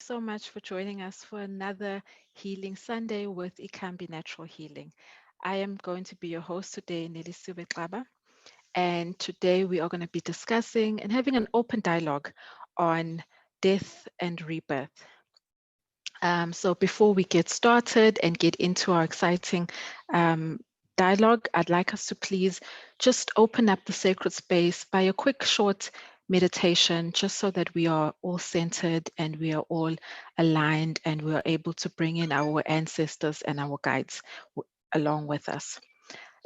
so much for joining us for another Healing Sunday with Ikhambi Natural Healing. I am going to be your host today, Nelisiwe Xaba, and today we are going to be discussing and having an open dialogue on death and rebirth. So before we get started and get into our exciting dialogue, I'd like us to please just open up the sacred space by a quick, short meditation, just so that we are all centered and we are all aligned and we are able to bring in our ancestors and our guides along with us.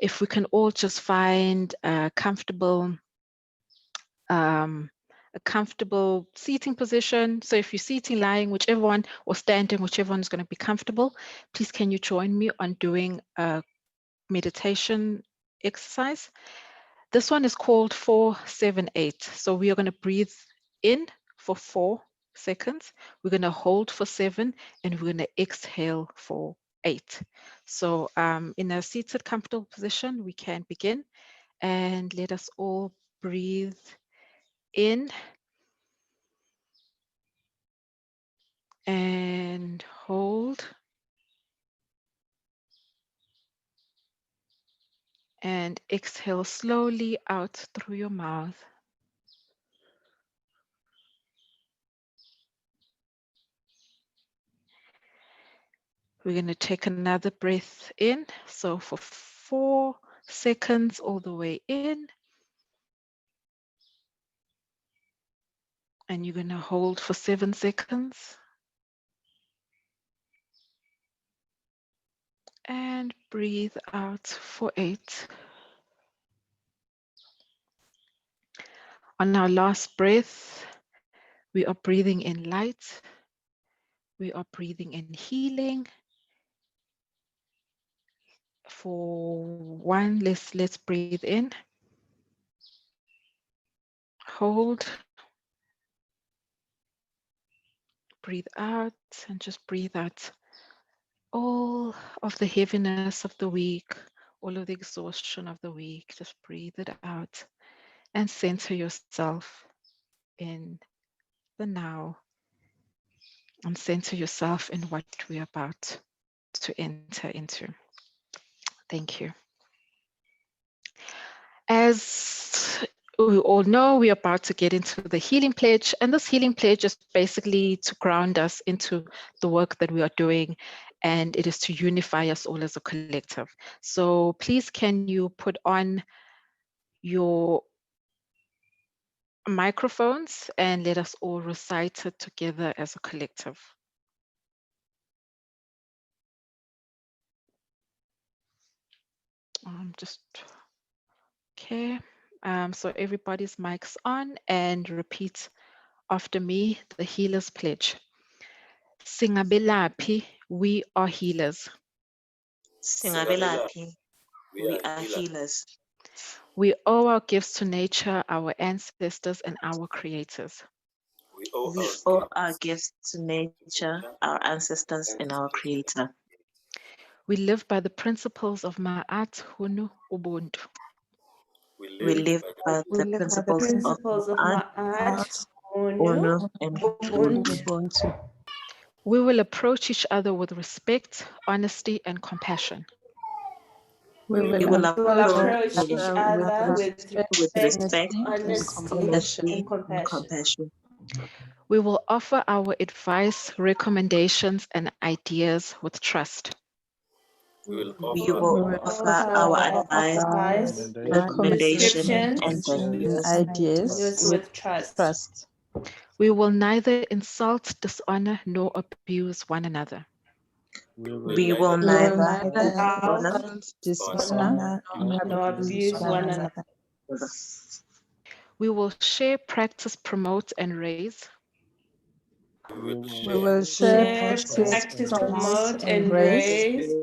If we can all just find a comfortable seating position. So if you're sitting, lying, whichever one, or standing, whichever one is going to be comfortable, please can you join me on doing a meditation exercise. This one is called 4-7-8. So we are going to breathe in for 4 seconds. We're going to hold for 7, and we're going to exhale for 8. So in a seated, comfortable position, we can begin, and let us all breathe in and hold and exhale slowly out through your mouth. We're going to take another breath in. So for 4 seconds all the way in. And you're going to hold for 7 seconds. And breathe out for 8. On our last breath, we are breathing in light. We are breathing in healing. For 1, let's breathe in. Hold. Breathe out and just breathe out all of the heaviness of the week, all of the exhaustion of the week. Just breathe it out and center yourself in the now, and center yourself in what we're about to enter into. Thank you. As we all know, we're about to get into the healing pledge, and this healing pledge is basically to ground us into the work that we are doing, and it is to unify us all as a collective. So please, can you put on your microphones and let us all recite it together as a collective. Okay. So everybody's mics on, and repeat after me the healer's pledge. Singabelaphi, we are healers. Singabelaphi, we are healers. We owe our gifts to nature, our ancestors, and our creators. We owe our gifts to nature, our ancestors, and our creator. We live by the principles of Ma'at Hunu Ubuntu. We live by the principles of Ma'at, Hunu, and Ubuntu. We will approach each other with respect, honesty, and compassion. We will approach each other with respect, honesty, and compassion. We will offer our advice, recommendations, and ideas with trust. We will offer our advice, recommendations, and ideas with trust. We will neither insult, dishonor, nor abuse one another. We will neither dishonor nor abuse one another. We will share, practice, promote, and raise. We will share, practice, promote, and raise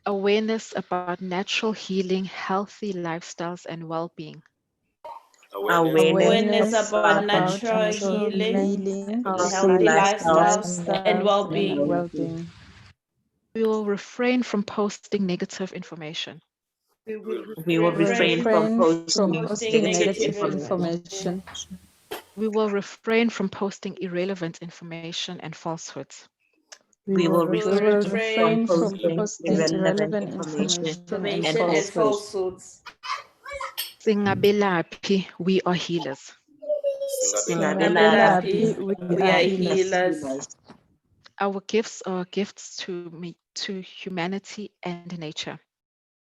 awareness about natural healing, healthy lifestyles, and well-being. Awareness about natural healing, healthy lifestyles, and well-being. We will refrain from posting negative information. We will refrain from posting negative information. We will refrain from posting irrelevant information and falsehoods. We will refrain from refrain from posting posting irrelevant irrelevant information information and and falsehoods. falsehoods. Singabelaphi, we are healers. Singabelaphi, we are healers. Our gifts are gifts to humanity and nature.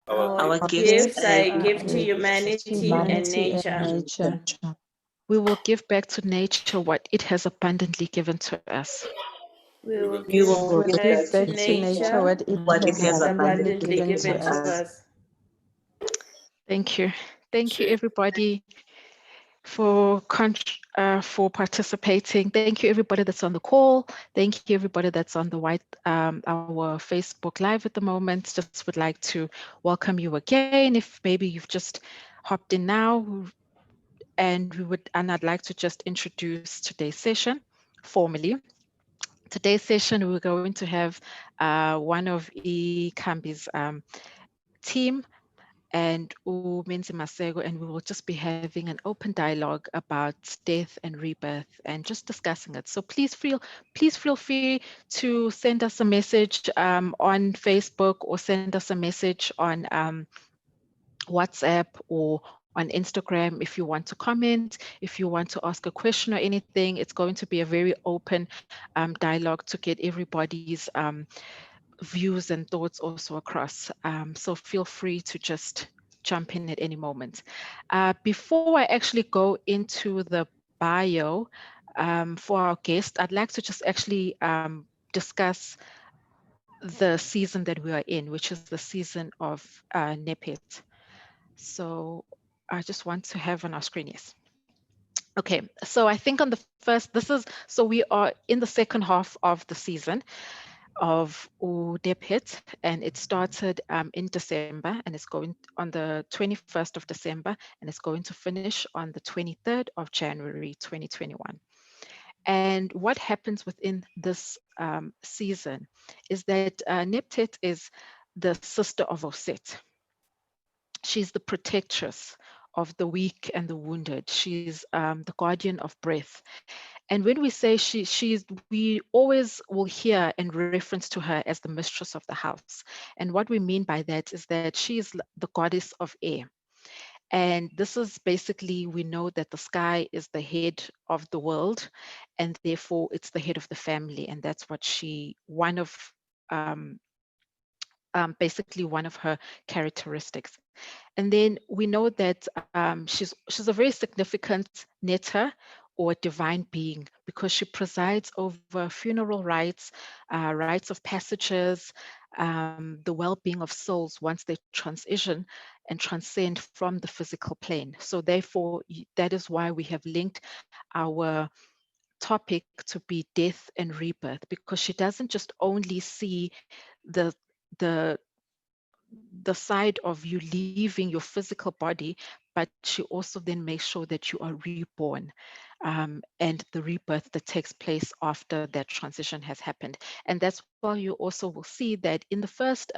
Our Gifts gifts are are a gift to gifts to humanity and nature. We will give back to nature what it has abundantly given to us. We will We give will give back back to to nature what it has abundantly abundantly given to given to us. us. Thank you. Thank you, everybody, for participating. Thank you, everybody that's on the call. Thank you, everybody that's on the our Facebook Live at the moment. Just would like to welcome you again. If maybe you've just hopped in now, and I'd like to just introduce today's session formally. Today's session, we're going to have one of Ikhambi's team and Menzi Maseko, and we will just be having an open dialogue about death and rebirth and just discussing it. So please feel free to send us a message on Facebook or send us a message on WhatsApp or on Instagram if you want to comment, if you want to ask a question or anything. It's going to be a very open dialogue to get everybody's views and thoughts also across. So feel free to just jump in at any moment. Before I actually go into the bio for our guest, I'd like to just actually discuss the season that we are in, which is the season of Nepet. So I just want to have on our screen, yes. Okay, so I think on the first, so we are in the second half of the season of Udepit, and it started in December, and it's going on the 21st of December, and it's going to finish on the 23rd of January 2021. And what happens within this season is that Neptet is the sister of Oset. She's the protectress of the weak and the wounded. She's the guardian of breath. And when we say we always will hear in reference to her as the mistress of the house. And what we mean by that is that she is the goddess of air. And this is basically, we know that the sky is the head of the world, and therefore it's the head of the family. And that's what basically one of her characteristics. And then we know that she's a very significant netter or divine being because she presides over funeral rites, rites of passages, the well-being of souls once they transition and transcend from the physical plane. So therefore, that is why we have linked our topic to be death and rebirth, because she doesn't just only see the the the side of you leaving your physical body, but she also then makes sure that you are reborn, and the rebirth that takes place after that transition has happened. And that's why you also will see that in the first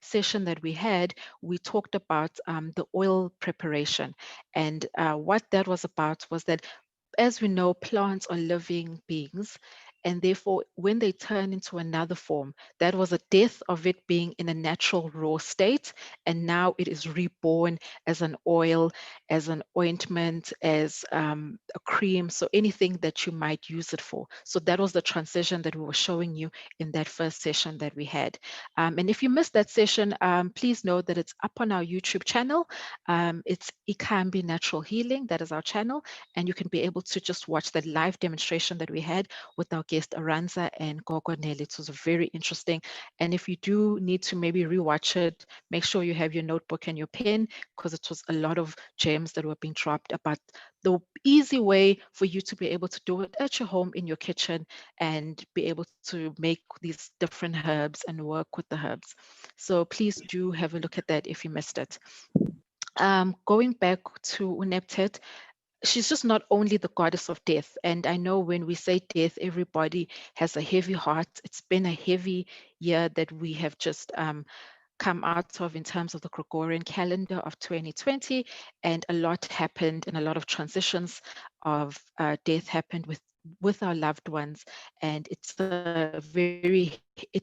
session that we had, we talked about the oil preparation. And what that was about was that, as we know, plants are living beings, and therefore when they turn into another form, that was a death of it being in a natural raw state, and now it is reborn as an oil, as an ointment, as a cream, so anything that you might use it for. So that was the transition that we were showing you in that first session that we had. And if you missed that session, please know that it's up on our YouTube channel. It's Ikhambi Natural Healing, that is our channel, and you can be able to just watch that live demonstration that we had with our guest Aranza and Gogo Nelly. It was very interesting. And if you do need to maybe rewatch it, make sure you have your notebook and your pen, because it was a lot of gems that were being dropped about the easy way for you to be able to do it at your home in your kitchen and be able to make these different herbs and work with the herbs. So please do have a look at that if you missed it. Going back to Uneptet, she's just not only the goddess of death. And I know when we say death, everybody has a heavy heart. It's been a heavy year that we have just come out of in terms of the Gregorian calendar of 2020, and a lot happened and a lot of transitions of death happened with our loved ones, and it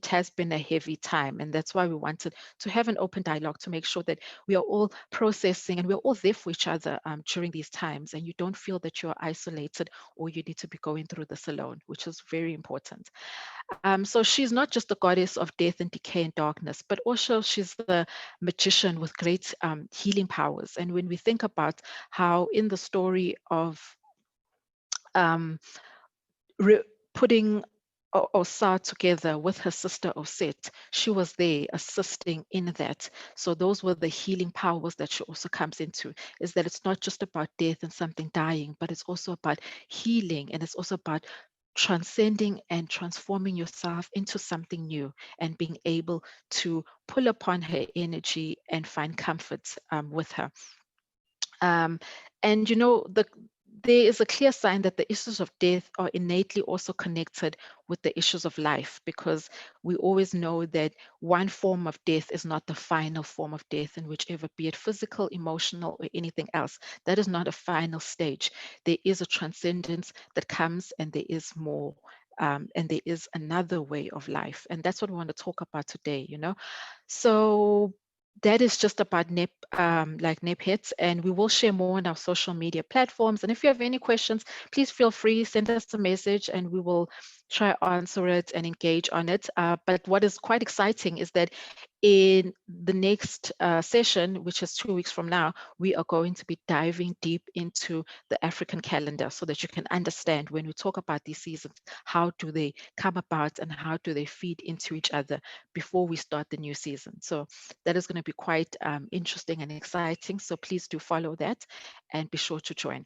has been a heavy time, and that's why we wanted to have an open dialogue to make sure that we are all processing and we're all there for each other during these times, and you don't feel that you're isolated or you need to be going through this alone, which is very important. So she's not just the goddess of death and decay and darkness, but also she's the magician with great healing powers. And when we think about how in the story of um, putting Osa together with her sister Oset, she was there assisting in that. So those were the healing powers that she also comes into, is that it's not just about death and something dying, but it's also about healing, and it's also about transcending and transforming yourself into something new and being able to pull upon her energy and find comfort with her. Um, and there is a clear sign that the issues of death are innately also connected with the issues of life, because we always know that one form of death is not the final form of death, in whichever, be it physical, emotional, or anything else. That is not a final stage. There is a transcendence that comes, and there is more. And there is another way of life. And that's what we want to talk about today. So that is just about NEP hits, and we will share more on our social media platforms. And if you have any questions, please feel free, send us a message, and we will try answer it and engage on it. But what is quite exciting is that in the next session, which is 2 weeks from now, we are going to be diving deep into the African calendar so that you can understand when we talk about these seasons, how do they come about and how do they feed into each other before we start the new season. So that is going to be quite interesting and exciting. So please do follow that and be sure to join.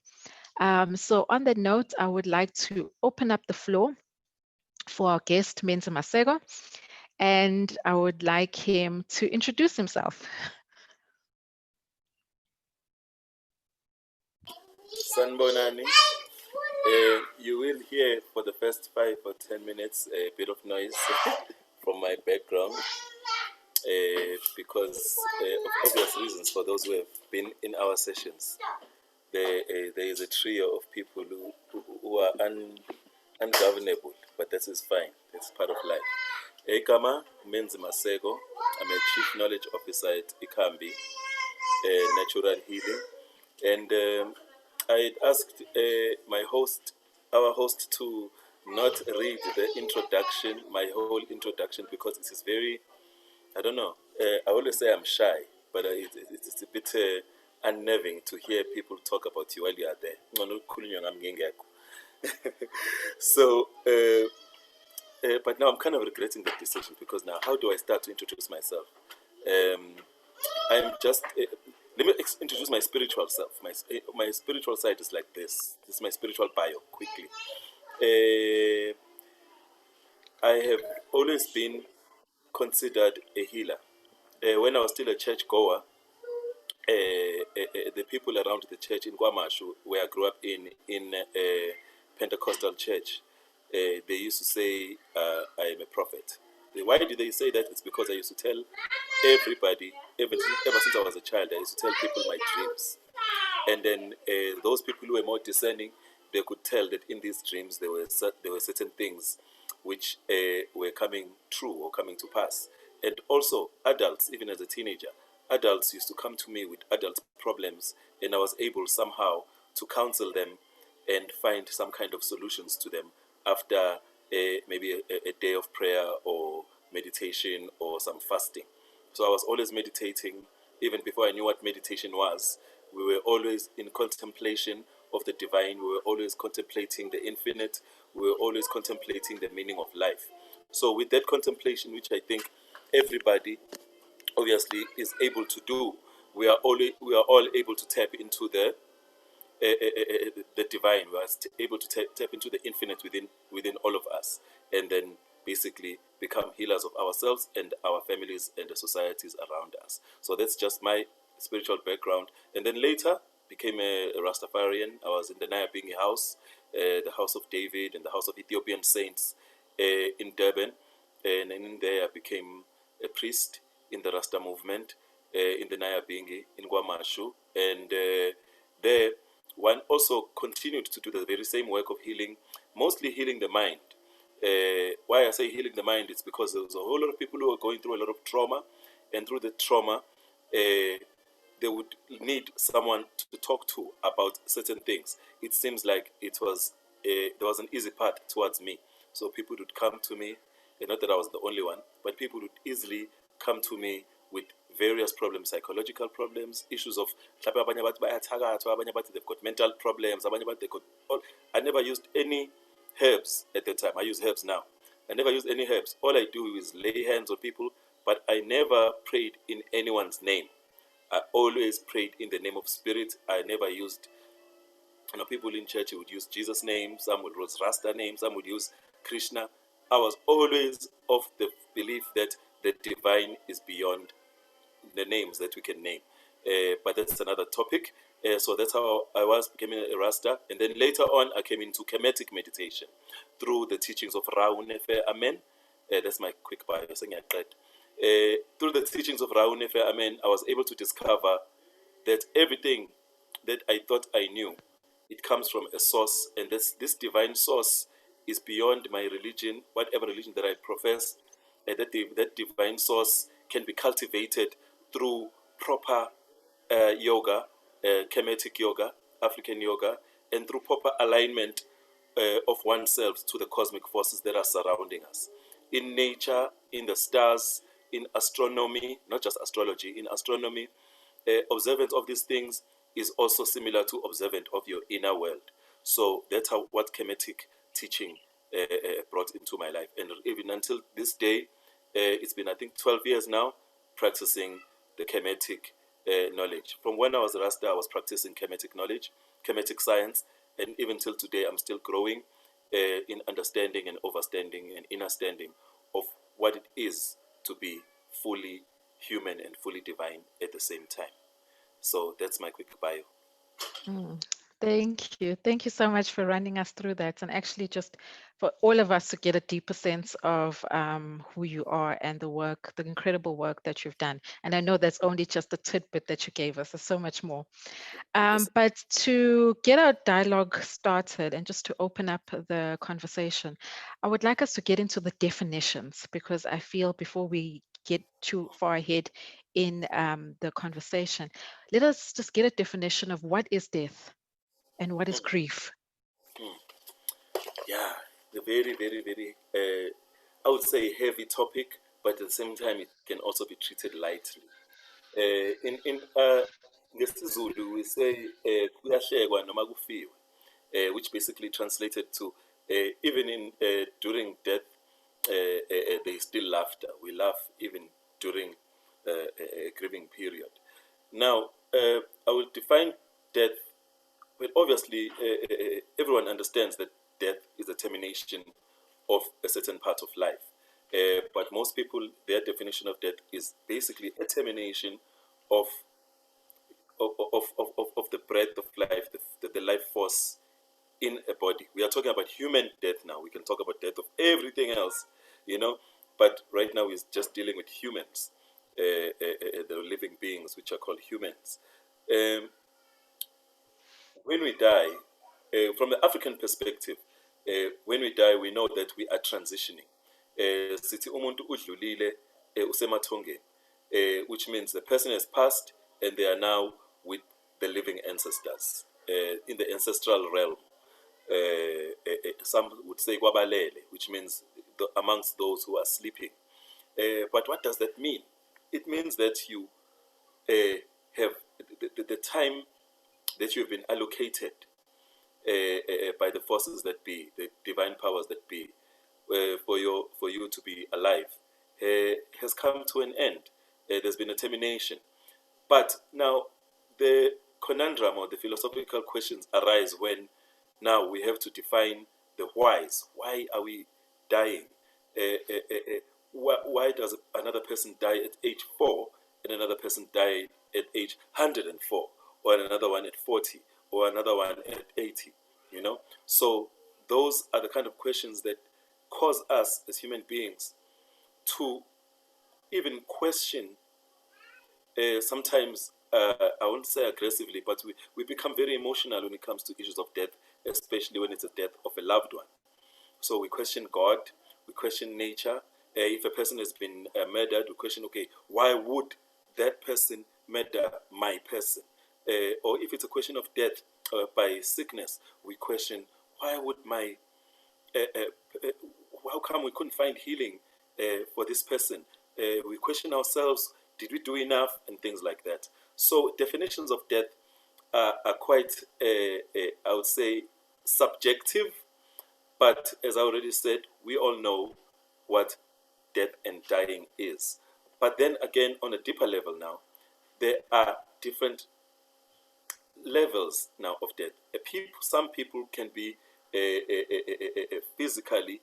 So on that note, I would like to open up the floor for our guest, Menzi Maseko, and I would like him to introduce himself. Sanbonani, you will hear for the first 5 or 10 minutes a bit of noise from my background because of obvious reasons for those who have been in our sessions. There is a trio of people who are ungovernable, but that is fine. That's part of life. Ekama, Menzi Maseko. I'm a Chief Knowledge Officer at Ikhambi, Natural Healing. And I asked our host, to not read the introduction, my whole introduction, because it is very, I don't know, I always say I'm shy, but it's a bit unnerving to hear people talk about you while you are there. So, but now I'm kind of regretting that decision, because now how do I start to introduce myself? I'm just, let me introduce my spiritual self. My spiritual side is like this. This is my spiritual bio, quickly. I have always been considered a healer. When I was still a church goer, the people around the church in Guamashu, where I grew up in a Pentecostal church, they used to say I am a prophet. Why did they say that? It's because I used to tell everybody, ever since I was a child, I used to tell people my dreams. And then those people who were more discerning, they could tell that in these dreams there were certain things which were coming true or coming to pass. And also adults, even as a teenager, adults used to come to me with adult problems, and I was able somehow to counsel them and find some kind of solutions to them after maybe a day of prayer or meditation or some fasting. So I was always meditating. Even before I knew what meditation was, we were always in contemplation of the divine. We were always contemplating the infinite. We were always contemplating the meaning of life. So with that contemplation, which I think everybody obviously is able to do, we are all able to tap into the divine. We are able to tap into the infinite within all of us, and then basically become healers of ourselves and our families and the societies around us. So that's just my spiritual background. And then later became a Rastafarian. I was in the Nyabingi house, the house of David and the house of Ethiopian saints in Durban. And in there I became a priest. in the Rasta movement, in the Nyabingi, in Guamashu, and there one also continued to do the very same work of healing, mostly healing the mind. Why I say healing the mind is because there was a whole lot of people who were going through a lot of trauma, and through the trauma, they would need someone to talk to about certain things. It seems like there was an easy path towards me. So people would come to me, and not that I was the only one, but people would easily come to me with various problems, psychological problems, issues of they've got mental problems. I never used any herbs at the time. I use herbs now. I never used any herbs. All I do is lay hands on people, but I never prayed in anyone's name. I always prayed in the name of Spirit. I never used, people in church would use Jesus' name, some would use Rasta name, some would use Krishna. I was always of the belief that the divine is beyond the names that we can name. But that's another topic. So that's how I was becoming a Rasta. And then later on, I came into Kemetic meditation through the teachings of Raunefe Amen. That's my quick bio. Through the teachings of Raunefe Amen, I was able to discover that everything that I thought I knew, it comes from a source, and this divine source is beyond my religion, whatever religion that I profess. That divine source can be cultivated through proper yoga, Kemetic yoga, African yoga, and through proper alignment of oneself to the cosmic forces that are surrounding us. In nature, in the stars, in astronomy, not just astrology, in astronomy, observance of these things is also similar to observance of your inner world. So that's what Kemetic teaching brought into my life. And even until this day, it's been, I think, 12 years now practicing the Kemetic knowledge. From when I was a Rasta, I was practicing Kemetic knowledge, Kemetic science, and even till today, I'm still growing in understanding and overstanding and understanding of what it is to be fully human and fully divine at the same time. So that's my quick bio. Thank you. Thank you so much for running us through that, and actually just for all of us to get a deeper sense of who you are and the work, the incredible work that you've done. And I know that's only just a tidbit that you gave us. There's so much more. But to get our dialogue started and just to open up the conversation, I would like us to get into the definitions, because I feel before we get too far ahead in the conversation, let us just get a definition of what is death and what is grief. Yeah, a very, very, very, I would say heavy topic, but at the same time, it can also be treated lightly. In ngesiZulu, we say kuyahlekwa noma kufiwe, which basically translated to even in during death, there is still laughter. We laugh even during a grieving period. Now, I will define death. Well, obviously, everyone understands that death is a termination of a certain part of life. But most people, their definition of death is basically a termination of the breath of life, the life force in a body. We are talking about human death now. We can talk about death of everything else, but right now we're just dealing with humans, the living beings, which are called humans. When we die, from the African perspective, when we die, we know that we are transitioning. Sithi umuntu udlulile usemathongeni, which means the person has passed and they are now with the living ancestors in the ancestral realm. Some would say kwabalele, which means amongst those who are sleeping. But what does that mean? It means that you have the time that you've been allocated by the forces that be, the divine powers that be, for you to be alive, has come to an end. There's been a termination. But now the conundrum or the philosophical questions arise when now we have to define the whys. Why are we dying? Why does another person die at age 4 and another person die at age 104, or another one at 40, or another one at 80? So those are the kind of questions that cause us as human beings to even question sometimes, I won't say aggressively, but we become very emotional when it comes to issues of death, especially when it's a death of a loved one. So we question God, we question nature. If a person has been murdered, we question, okay, why would that person murder my person? Or if it's a question of death by sickness, we question, why would my how come we couldn't find healing for this person? We question ourselves, did we do enough? And things like that. So definitions of death are quite, I would say, subjective. But as I already said, we all know what death and dying is. But then again, on a deeper level now, there are different levels now of death. Some people can be physically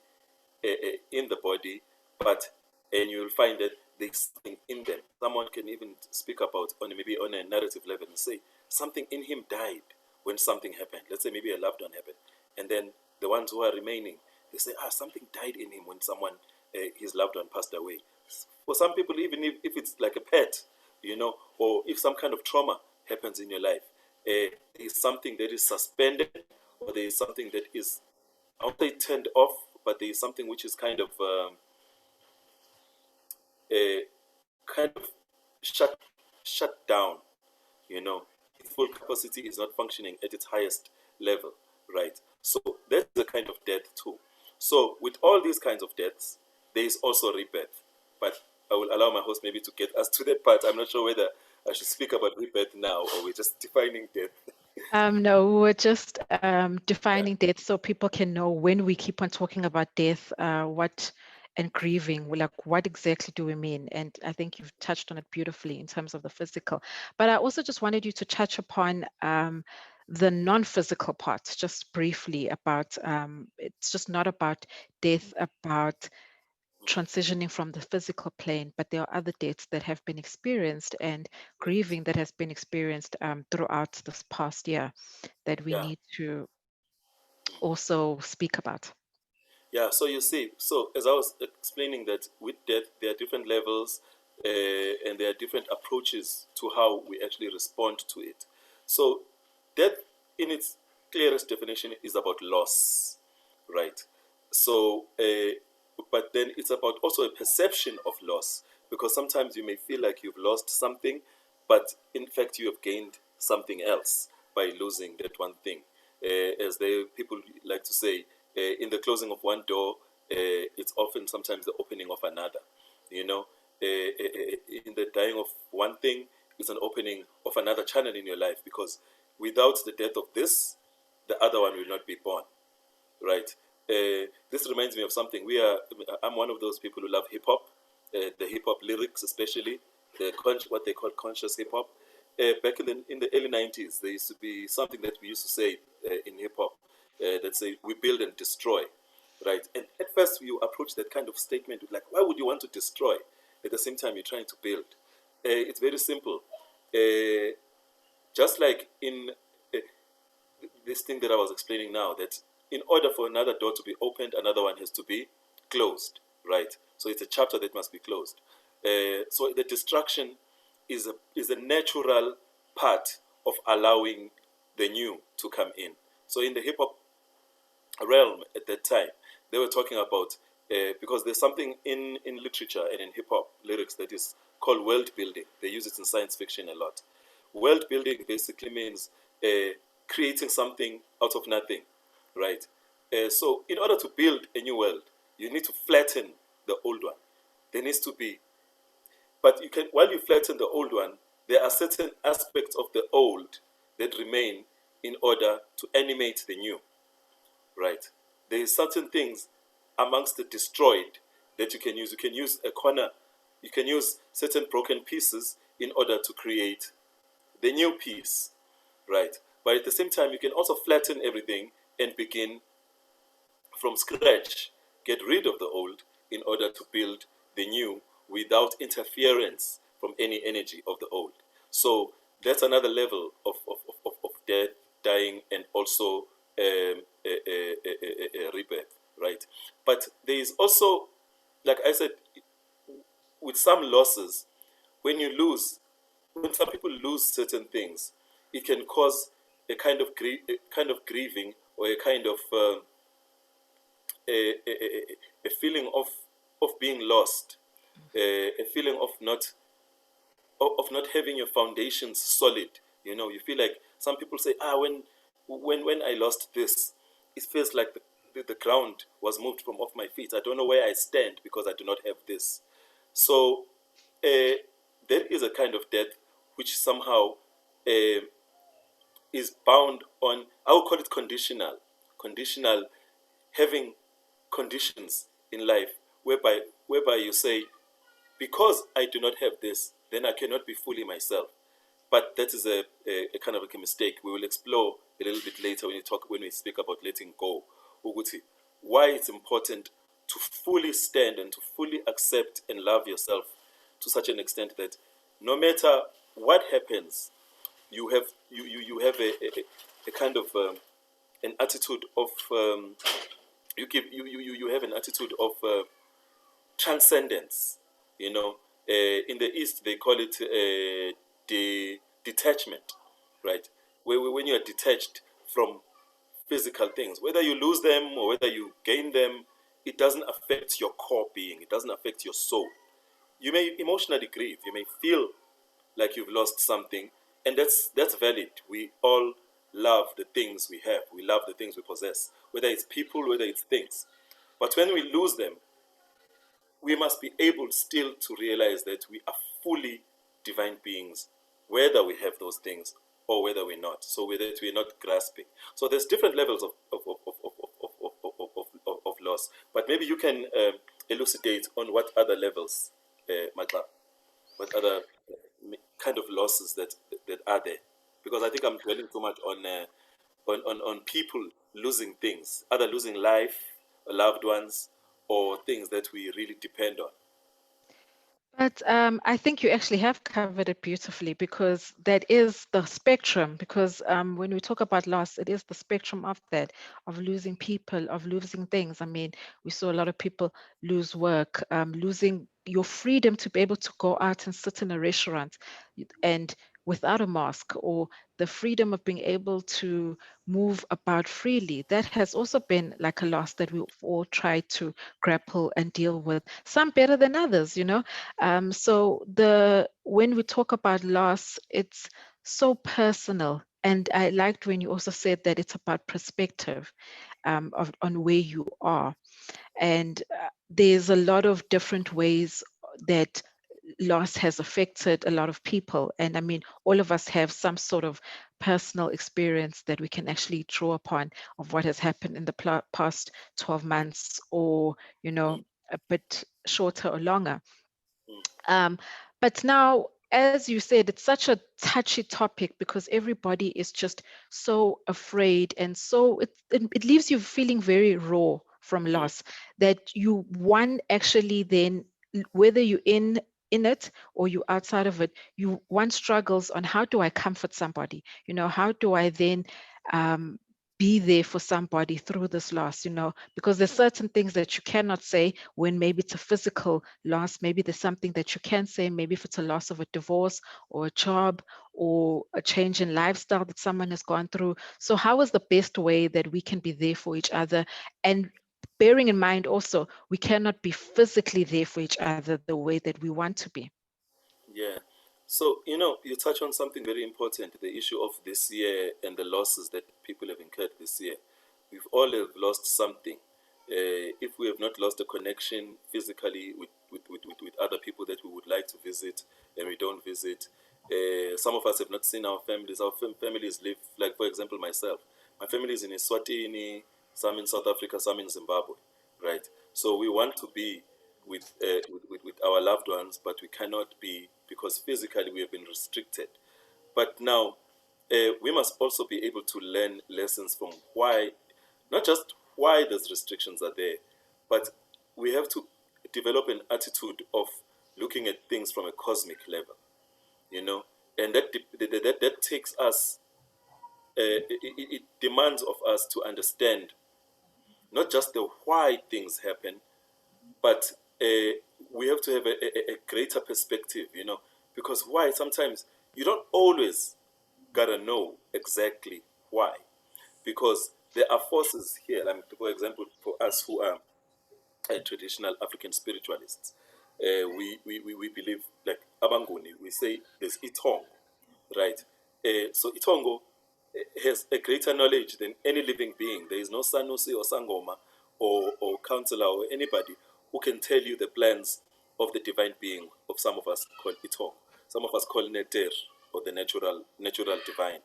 in the body, but and you'll find that there's something in them. Someone can even speak about maybe on a narrative level and say something in him died when something happened. Let's say maybe a loved one happened, and then the ones who are remaining, they say, something died in him when someone his loved one passed away. For some people, even if it's like a pet, or if some kind of trauma happens in your life, there is something that is suspended, or there is something that is, I won't say turned off, but there is something which is kind of shut down. Its full capacity is not functioning at its highest level, right? So that's the kind of death too. So with all these kinds of deaths, there is also rebirth. But I will allow my host maybe to get us to that part. I'm not sure whether I should speak about rebirth now or we're just defining death. No, we're just defining death so people can know when we keep on talking about death, what and grieving, like what exactly do we mean? And I think you've touched on it beautifully in terms of the physical. But I also just wanted you to touch upon the non-physical parts, just briefly about it's just not about death, about transitioning from the physical plane, but there are other deaths that have been experienced and grieving that has been experienced throughout this past year that we Yeah. need to also speak about. Yeah, so you see, so as I was explaining that with death, there are different levels and there are different approaches to how we actually respond to it. So death, in its clearest definition, is about loss, right? So, but then it's about also a perception of loss, because sometimes you may feel like you've lost something, but in fact you have gained something else by losing that one thing. As people like to say, in the closing of one door, it's often sometimes the opening of another. In the dying of one thing, it's an opening of another channel in your life, because without the death of this, the other one will not be born, right? This reminds me of something. I'm one of those people who love hip hop, the hip hop lyrics, especially what they call conscious hip hop. Back in the early '90s, there used to be something that we used to say in hip hop that say we build and destroy, right? And at first, you approach that kind of statement with like, why would you want to destroy at the same time you're trying to build? It's very simple. Just like in this thing that I was explaining now, that in order for another door to be opened, another one has to be closed, right? So it's a chapter that must be closed. So the destruction is a natural part of allowing the new to come in. So in the hip hop realm at that time, they were talking about because there's something in literature and in hip hop lyrics that is called world building. They use it in science fiction a lot. World building basically means creating something out of nothing, right? So in order to build a new world, you need to flatten the old one. There needs to be, but you can, while you flatten the old one, there are certain aspects of the old that remain in order to animate the new, right? There is certain things amongst the destroyed that you can use. You can use a corner. You can use certain broken pieces in order to create the new piece, right? But at the same time, you can also flatten everything and begin from scratch, get rid of the old in order to build the new without interference from any energy of the old. So that's another level of death, dying, and also rebirth, right? But there is also, like I said, with some losses, when you lose when some people lose certain things, it can cause a kind of grieving, or a kind of a feeling of being lost, a feeling of not having your foundations solid. You feel like, some people say, when I lost this, it feels like the ground was moved from off my feet. I don't know where I stand because I do not have this. So there is a kind of death which somehow is bound on, I would call it conditional, having conditions in life whereby you say, because I do not have this, then I cannot be fully myself. But that is a kind of like a mistake. We will explore a little bit later when we speak about letting go. Uguti, why it's important to fully stand and to fully accept and love yourself to such an extent that no matter what happens, you have a kind of an attitude of you have an attitude of transcendence. In the East they call it detachment, right? When you are detached from physical things, whether you lose them or whether you gain them, it doesn't affect your core being. It doesn't affect your soul. You may emotionally grieve. You may feel like you've lost something, and that's valid. We all love the things we have. We love the things we possess, whether it's people, whether it's things. But when we lose them, we must be able still to realize that we are fully divine beings, whether we have those things or whether we're not. So whether we're not grasping. So there's different levels of loss. But maybe you can elucidate on what other levels, Matla, what other kind of losses that are there. Because I think I'm dwelling too much on people losing things, either losing life, or loved ones, or things that we really depend on. But I think you actually have covered it beautifully, because that is the spectrum. Because when we talk about loss, it is the spectrum of that, of losing people, of losing things. I mean, we saw a lot of people lose work, losing your freedom to be able to go out and sit in a restaurant and without a mask, or the freedom of being able to move about freely. That has also been like a loss that we've all tried to grapple and deal with, some better than others, so when we talk about loss, it's so personal. And I liked when you also said that it's about perspective, on where you are. And there's a lot of different ways that loss has affected a lot of people. And I mean, all of us have some sort of personal experience that we can actually draw upon of what has happened in the past 12 months, or, a bit shorter or longer. But now, as you said, it's such a touchy topic, because everybody is just so afraid, and so it leaves you feeling very raw from loss, that you actually then, whether you're in it or you're outside of it, one struggles on, how do I comfort somebody? How do I then be there for somebody through this loss, because there's certain things that you cannot say when maybe it's a physical loss. Maybe there's something that you can say, maybe if it's a loss of a divorce or a job or a change in lifestyle that someone has gone through. So how is the best way that we can be there for each other? And bearing in mind also, we cannot be physically there for each other the way that we want to be. Yeah. So, you touch on something very important, the issue of this year and the losses that people have incurred this year. We've all have lost something. If we have not lost a connection physically with other people that we would like to visit and we don't visit, some of us have not seen our families. Our families live, like, for example, myself. My family is in Eswatini, some in South Africa, some in Zimbabwe, right? So we want to be with our loved ones, but we cannot be because physically we have been restricted. But now we must also be able to learn lessons from why, not just why those restrictions are there, but we have to develop an attitude of looking at things from a cosmic level, and that takes us. It demands of us to understand not just the why things happen, but we have to have a greater perspective, because why sometimes you don't always gotta know exactly why, because there are forces here. Like, for example, for us who are traditional African spiritualists, we believe, like Abanguni, we say there's Itongo, right? So Itongo has a greater knowledge than any living being. There is no Sanusi or Sangoma or counselor or anybody who can tell you the plans of the divine being of some of us call Itongo. Some of us call Neter, or the natural divine,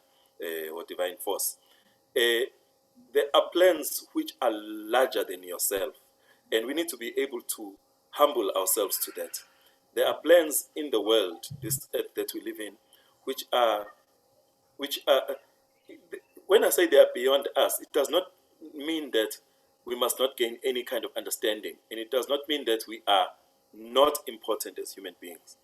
or divine force. There are plans which are larger than yourself, and we need to be able to humble ourselves to that. There are plans in the world, this earth that we live in, which are when I say they are beyond us, it does not mean that we must not gain any kind of understanding, and it does not mean that we are not important as human beings.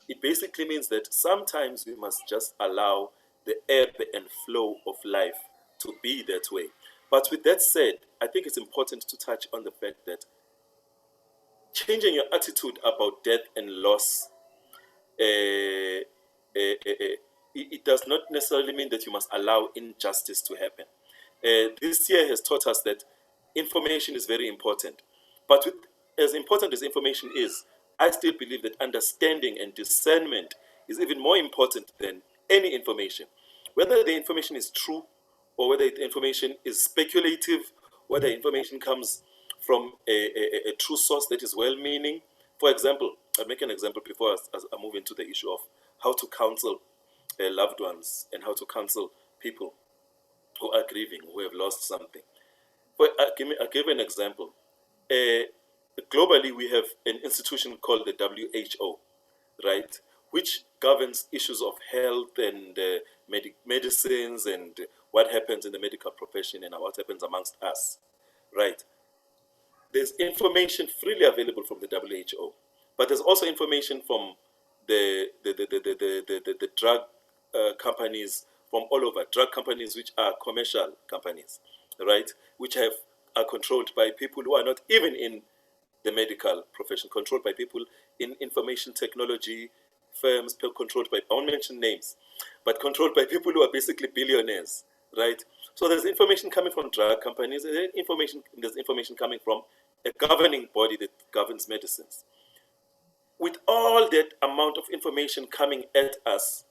It basically means that sometimes we must just allow the ebb and flow of life to be that way. But with that said, I think it's important to touch on the fact that changing your attitude about death and loss, it does not necessarily mean that you must allow injustice to happen. This year has taught us that information is very important. But as important as information is, I still believe that understanding and discernment is even more important than any information. Whether the information is true or whether the information is speculative, whether information comes from a true source that is well-meaning. For example, I'll make an example before as I move into the issue of how to counsel loved ones and how to counsel people who are grieving, who have lost something. But I'll give an example. Globally, we have an institution called the WHO, right, which governs issues of health and medicines and what happens in the medical profession and what happens amongst us, right? There's information freely available from the WHO, but there's also information from the drug companies from all over, drug companies which are commercial companies, right, which are controlled by people who are not even in the medical profession, controlled by people in information technology firms, controlled by, I won't mention names, but controlled by people who are basically billionaires, right? So there's information coming from drug companies, there's information coming from a governing body that governs medicines. With all that amount of information coming at us,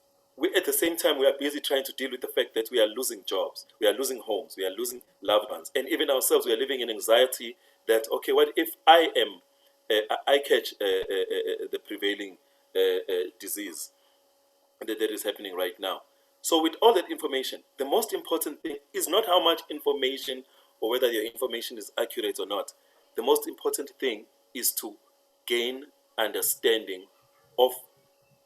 at the same time, we are busy trying to deal with the fact that we are losing jobs, we are losing homes, we are losing loved ones, and even ourselves, we are living in anxiety that, okay, what if I catch the prevailing disease that is happening right now? So with all that information, the most important thing is not how much information or whether your information is accurate or not. The most important thing is to gain understanding of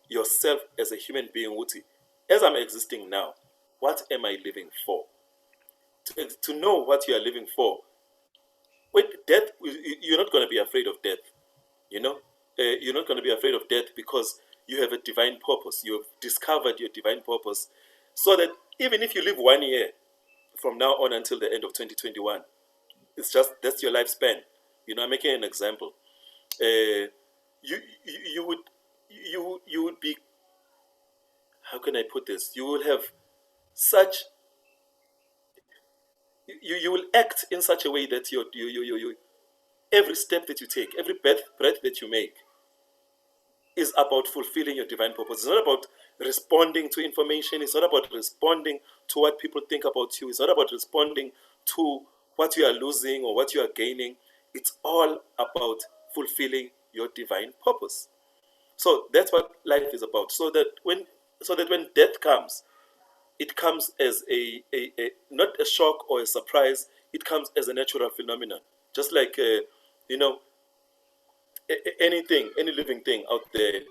yourself as a human being, Wuti. As I'm existing now, what am I living for? To know what you are living for. With death, you're not going to be afraid of death. You know, you're not going to be afraid of death because you have a divine purpose. You have discovered your divine purpose, so that even if you live 1 year from now on until the end of 2021, it's just that's your lifespan. You know, I'm making an example. You would be, how can I put this? You will have such, you will act in such a way that you every step that you take, every breath that you make is about fulfilling your divine purpose. It's not about responding to information. It's not about responding to what people think about you. It's not about responding to what you are losing or what you are gaining. It's all about fulfilling your divine purpose. So that's what life is about. So that when death comes, it comes as a not a shock or a surprise. It comes as a natural phenomenon, just like any living thing out there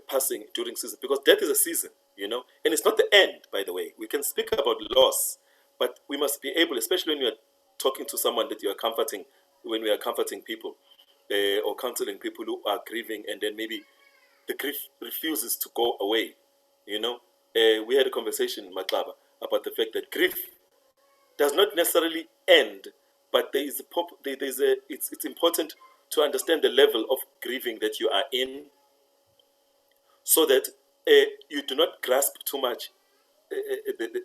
passing during season, because death is a season, and it's not the end. By the way, we can speak about loss, but we must be able, especially when we are talking to someone that you are comforting, when we are comforting people or counseling people who are grieving, and then maybe the grief refuses to go away. We had a conversation, Xaba, about the fact that grief does not necessarily end, but it's important to understand the level of grieving that you are in, so that you do not grasp too much.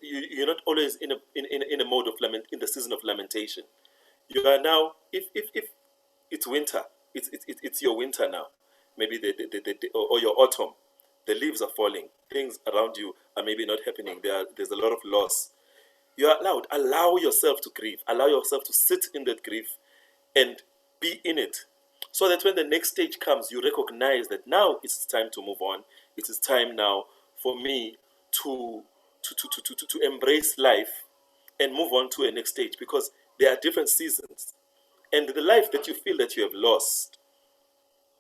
You're not always in a mode of lament, in the season of lamentation. You are now, if it's winter, it's your winter now. Maybe or your autumn. The leaves are falling. Things around you are maybe not happening. There's a lot of loss. You are allowed. Allow yourself to grieve. Allow yourself to sit in that grief and be in it. So that when the next stage comes, you recognize that now it's time to move on. It is time now for me to embrace life and move on to a next stage, because there are different seasons. And the life that you feel that you have lost,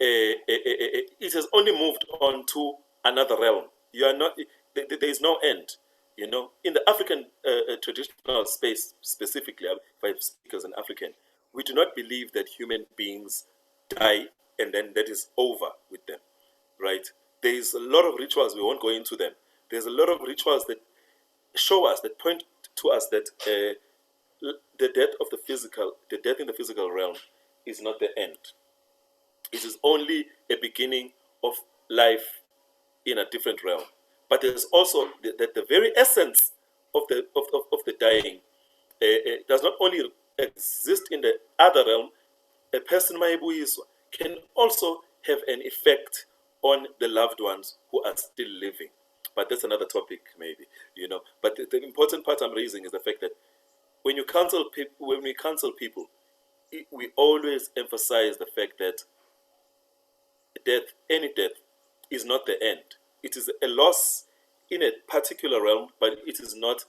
it has only moved on to another realm. You are not. There is no end. In the African traditional space specifically, if I speak as an African, we do not believe that human beings die and then that is over with them, right? There is a lot of rituals. We won't go into them. There's a lot of rituals that show us, that point to us that the death in the physical realm is not the end. It is only a beginning of life in a different realm. But there's also the very essence of the dying does not only exist in the other realm. A person can also have an effect on the loved ones who are still living. But that's another topic, maybe. But the important part I'm raising is the fact that when we counsel people, we always emphasize the fact that any death, is not the end. It is a loss in a particular realm, but it is not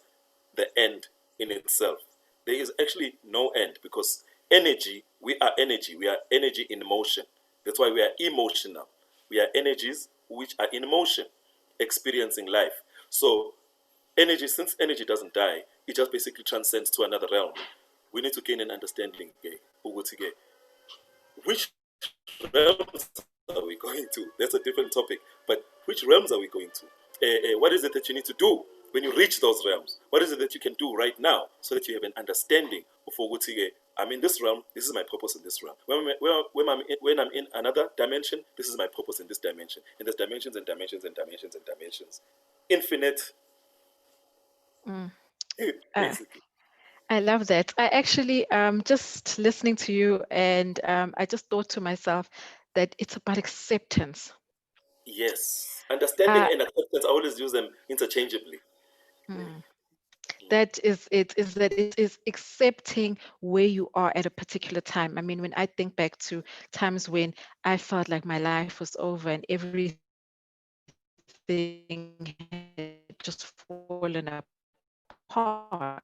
the end in itself. There is actually no end, because we are energy in motion. That's why we are emotional. We are energies which are in motion, experiencing life. So since energy doesn't die, it just basically transcends to another realm. We need to gain an understanding, which realms are we going to? That's a different topic. But which realms are we going to? What is it that you need to do when you reach those realms? What is it that you can do right now so that you have an understanding of I'm in this realm, this is my purpose in this realm. When I'm in another dimension, this is my purpose in this dimension. And there's dimensions and dimensions and dimensions and dimensions. Infinite. Basically. I love that. I actually just listening to you, and I just thought to myself that it's about acceptance. Yes. Understanding and acceptance, I always use them interchangeably. That is that it is accepting where you are at a particular time. I mean, when I think back to times when I felt like my life was over and everything had just fallen apart,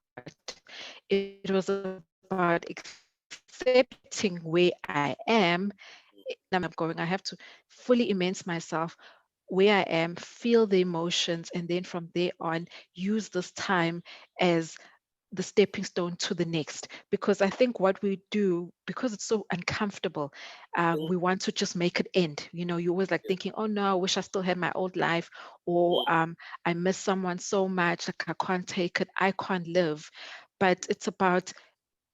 it was about accepting where I am. I'm going, I have to fully immerse myself where I am, feel the emotions, and then from there on, use this time as the stepping stone to the next. Because I think what we do, because it's so uncomfortable, we want to just make it end. You're always like thinking, oh no, I wish I still had my old life, or I miss someone so much, like I can't take it, I can't live. But it's about,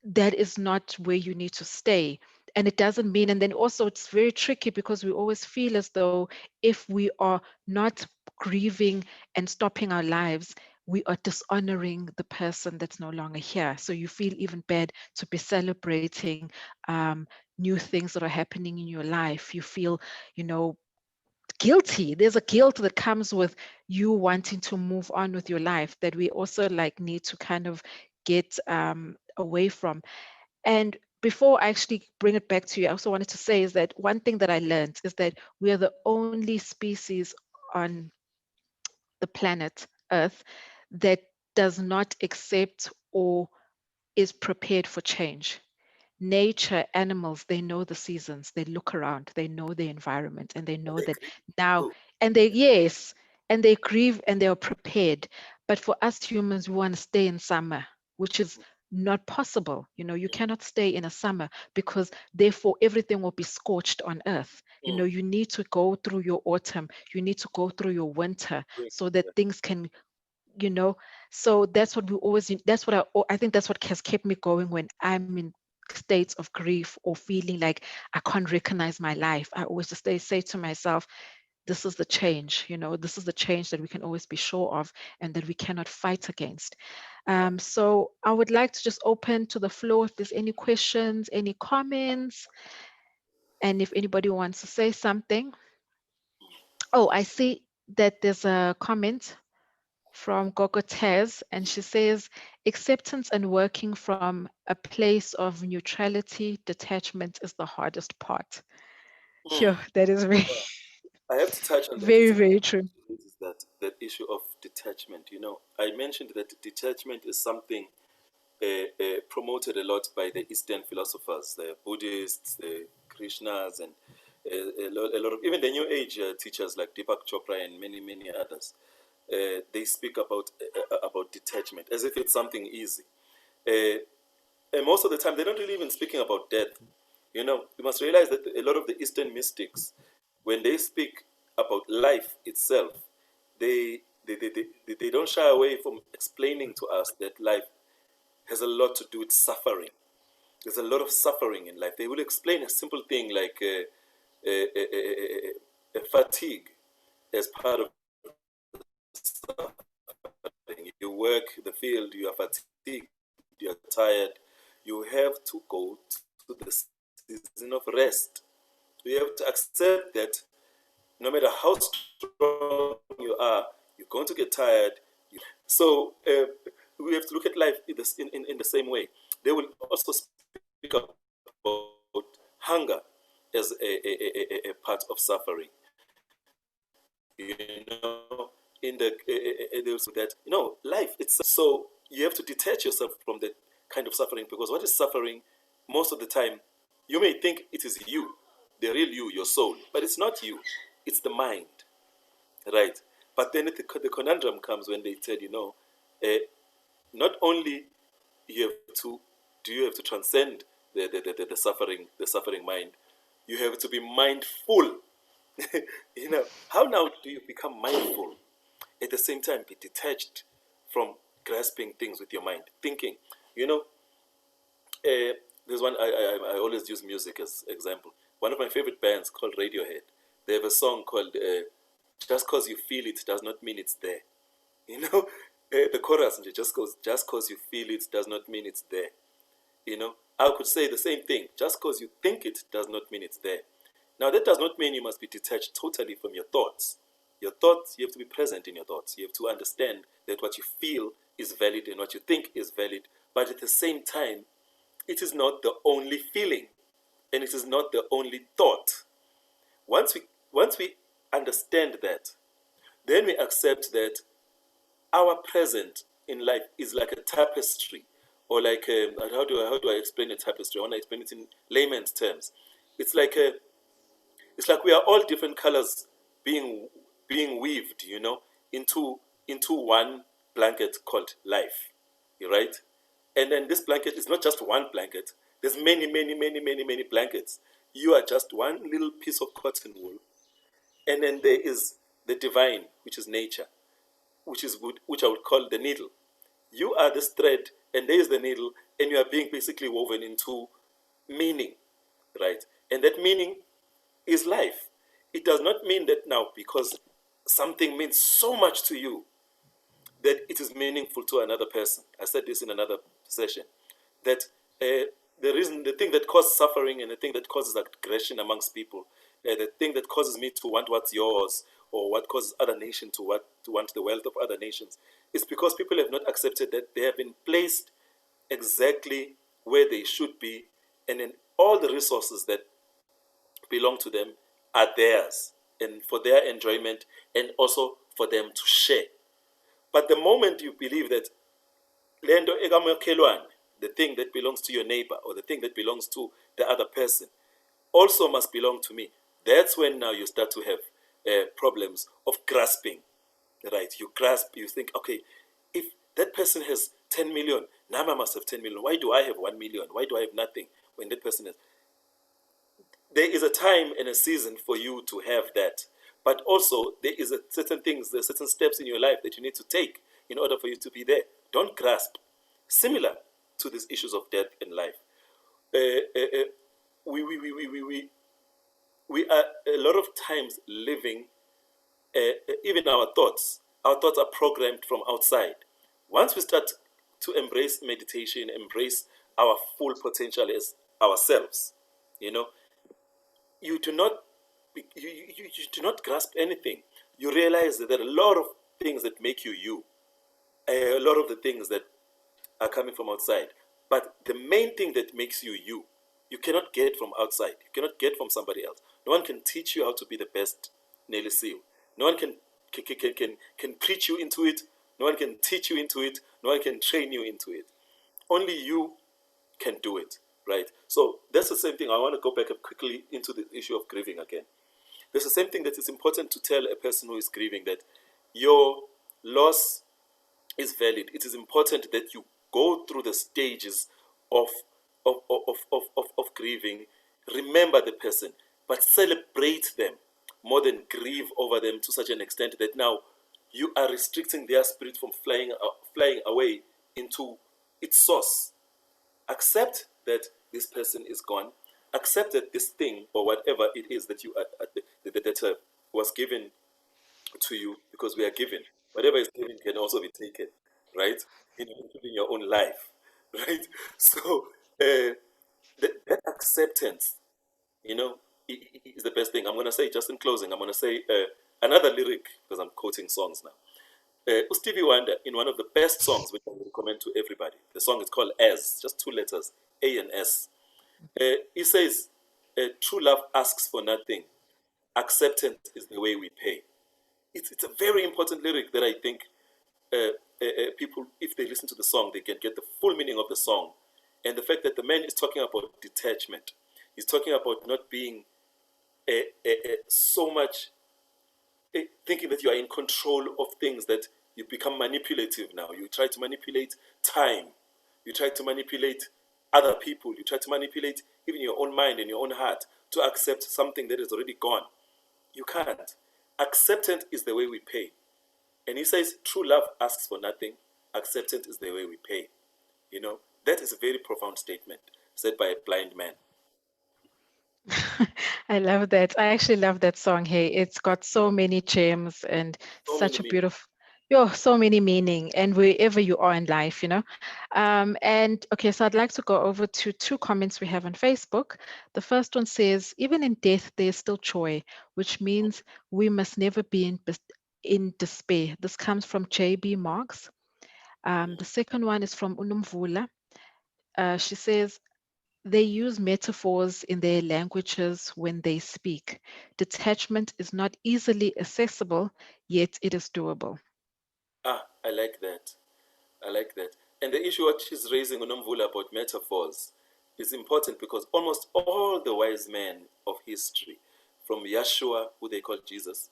that is not where you need to stay. And it doesn't mean, and then also it's very tricky, because we always feel as though if we are not grieving and stopping our lives, we are dishonoring the person that's no longer here. So you feel even bad to be celebrating new things that are happening in your life. You feel, guilty. There's a guilt that comes with you wanting to move on with your life, that we also need to kind of get away from. And before I actually bring it back to you, I also wanted to say is that one thing that I learned is that we are the only species on the planet Earth that does not accept or is prepared for change. Nature, animals, they know the seasons, they look around, they know the environment, and they know that now, and they grieve and they are prepared. But for us humans, we want to stay in summer, which is not possible. You cannot stay in a summer, because therefore everything will be scorched on earth. You need to go through your autumn, you need to go through your winter, so that things can, so that's what we always, that's what I think that's what has kept me going when I'm in states of grief or feeling like I can't recognize my life. I always just say to myself, this is the change, this is the change that we can always be sure of and that we cannot fight against. So I would like to just open to the floor if there's any questions, any comments, and if anybody wants to say something. Oh, I see that there's a comment from Gogo Tez, and she says, acceptance and working from a place of neutrality, detachment is the hardest part. Sure, that is very, I have to touch on that. very, very true. Is that issue of detachment. I mentioned that detachment is something promoted a lot by the Eastern philosophers, the Buddhists, the Krishnas, and a lot of even the New Age teachers like Deepak Chopra and many, many others. They speak about detachment as if it's something easy. And most of the time, they're not really even speaking about death. You must realize that a lot of the Eastern mystics, when they speak about life itself, they don't shy away from explaining to us that life has a lot to do with suffering. There's a lot of suffering in life. They will explain a simple thing like fatigue as part of suffering. You work the field, you are fatigued, you are tired. You have to go to the season of rest. You have to accept that no matter how strong you are, you're going to get tired. So we have to look at life in the same way. They will also speak about hunger as a part of suffering. In the that life it's so you have to detach yourself from that kind of suffering, because what is suffering most of the time, you may think it is you, the real you, your soul, but it's not you, it's the mind, right? But then the conundrum comes when they tell not only you have to transcend the suffering mind, you have to be mindful. How now do you become mindful? At the same time, be detached from grasping things with your mind, thinking. There's one, I always use music as example. One of my favorite bands called Radiohead, they have a song called Just Cause You Feel It Does Not Mean It's There. The chorus just goes, just cause you feel it does not mean it's there. I could say the same thing. Just cause you think it does not mean it's there. Now, that does not mean you must be detached totally from your thoughts. Your thoughts, you have to be present in your thoughts. You have to understand that what you feel is valid and what you think is valid. But at the same time, it is not the only feeling and it is not the only thought. Once we understand that, then we accept that our present in life is like a tapestry, or like how do I explain a tapestry? I want to explain it in layman's terms. It's like we are all different colors being weaved, into one blanket called life, right? And then this blanket is not just one blanket. There's many, many, many, many, many blankets. You are just one little piece of cotton wool, and then there is the divine, which is nature, which I would call the needle. You are this thread, and there is the needle, and you are being basically woven into meaning, right? And that meaning is life. It does not mean that now because something means so much to you that it is meaningful to another person. I said this in another session, that the thing that causes suffering and the thing that causes aggression amongst people, the thing that causes me to want what's yours, or what causes other nations to want the wealth of other nations, is because people have not accepted that they have been placed exactly where they should be, and then all the resources that belong to them are theirs, and for their enjoyment, and also for them to share. But the moment you believe that lendo ekamakhelwane, the thing that belongs to your neighbor or the thing that belongs to the other person, also must belong to me, that's when now you start to have problems of grasping, right? You grasp, you think, okay, if that person has 10 million, Nama must have 10 million. Why do I have 1 million? Why do I have nothing when that person has? There is a time and a season for you to have that. But also, there is certain things, there are certain steps in your life that you need to take in order for you to be there. Don't grasp. Similar to these issues of death and life. We are a lot of times living even our thoughts are programmed from outside. Once we start to embrace meditation, embrace our full potential as ourselves, you know, you do not you do not grasp anything. You realize that there are a lot of things that make you you, a lot of the things that are coming from outside. But the main thing that makes you you, you cannot get from outside. You cannot get from somebody else. No one can teach you how to be the best Nelisiwe. No one can preach you into it. No one can teach you into it. No one can train you into it. Only you can do it, right? So that's the same thing. I want to go back quickly into the issue of grieving again. There's the same thing that is important to tell a person who is grieving, that your loss is valid. It is important that you go through the stages of grieving. Remember the person, but celebrate them more than grieve over them to such an extent that now you are restricting their spirit from flying away into its source. Accept that this person is gone. Accept that this thing or whatever it is that you that was given to you, because we are given. Whatever is given can also be taken, right? Including your own life, right? So that acceptance, is the best thing. I'm going to say, just in closing, I'm going to say another lyric, because I'm quoting songs now. Stevie Wonder, in one of the best songs, which I recommend to everybody. The song is called As, just 2 letters, A and S. He says, true love asks for nothing. Acceptance is the way we pay. It's a very important lyric that I think people, if they listen to the song, they can get the full meaning of the song. And the fact that the man is talking about detachment. He's talking about not being so much thinking that you are in control of things, that you become manipulative now. You try to manipulate time. You try to manipulate other people. You try to manipulate even your own mind and your own heart to accept something that is already gone. You can't. Acceptance is the way we pay. And he says, true love asks for nothing. Acceptance is the way we pay. That is a very profound statement said by a blind man. I love that. I actually love that song. Hey, it's got so many gems and So such a many beautiful, so many meaning, and wherever you are in life. And okay, so I'd like to go over to 2 comments we have on Facebook. The first one says, even in death, there is still joy, which means we must never be in despair. This comes from J.B. Marks. The second one is from Unumvula. She says, they use metaphors in their languages when they speak. Detachment is not easily accessible, yet it is doable. I like that. I like that. And the issue what she's raising on Umvula about metaphors is important, because almost all the wise men of history, from Yeshua, who they call Jesus,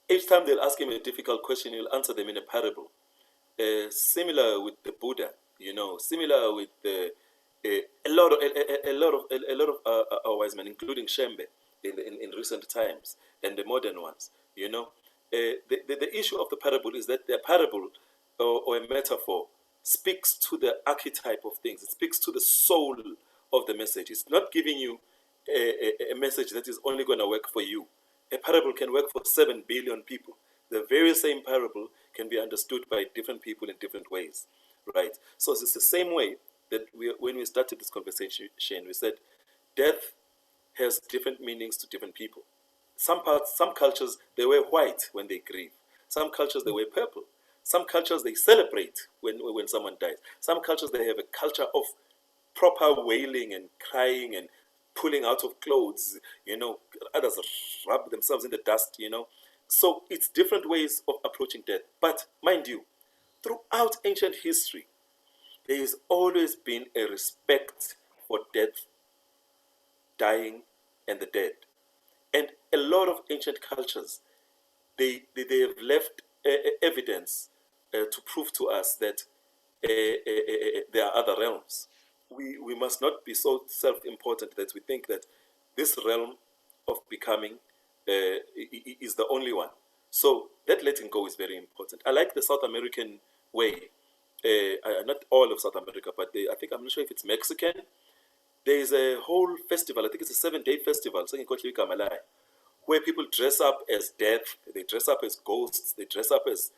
each time they'll ask him a difficult question, he'll answer them in a parable. Similar with the Buddha, similar with a lot of our wise men, including Shembe, in recent times, and the modern ones. The issue of the parable is that the parable or a metaphor speaks to the archetype of things. It speaks to the soul of the message. It's not giving you a message that is only going to work for you. A parable can work for 7 billion people. The very same parable can be understood by different people in different ways, right? So it's the same way that when we started this conversation, we said death has different meanings to different people. Some cultures, they wear white when they grieve. Some cultures, they wear purple. Some cultures, they celebrate when someone dies. Some cultures, they have a culture of proper wailing and crying and pulling out of clothes. Others rub themselves in the dust. So it's different ways of approaching death. But mind you, throughout ancient history, there has always been a respect for death, dying, and the dead. And a lot of ancient cultures, they have left evidence to prove to us that there are other realms. We must not be so self-important that we think that this realm of becoming is the only one. So that letting go is very important. I like the South American way. Not all of South America, but I'm not sure if it's Mexican. There is a whole festival. I think it's a 7-day festival, where people dress up as death, they dress up as ghosts, they dress up as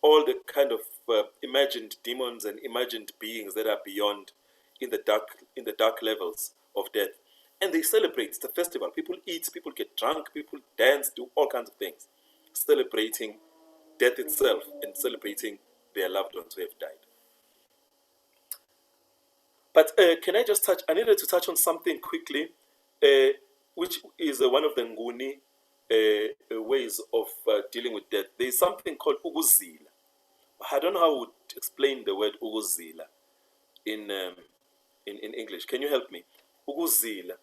all the kind of imagined demons and imagined beings that are beyond in the dark levels of death. And they celebrate. It's a festival. People eat, people get drunk, people dance, do all kinds of things, celebrating death itself and celebrating their loved ones who have died. But can I just touch? I needed to touch on something quickly, which is one of the Nguni ways of dealing with death. There is something called ukuzila. I don't know how I would explain the word ukuzila in English. Can you help me? Ukuzila.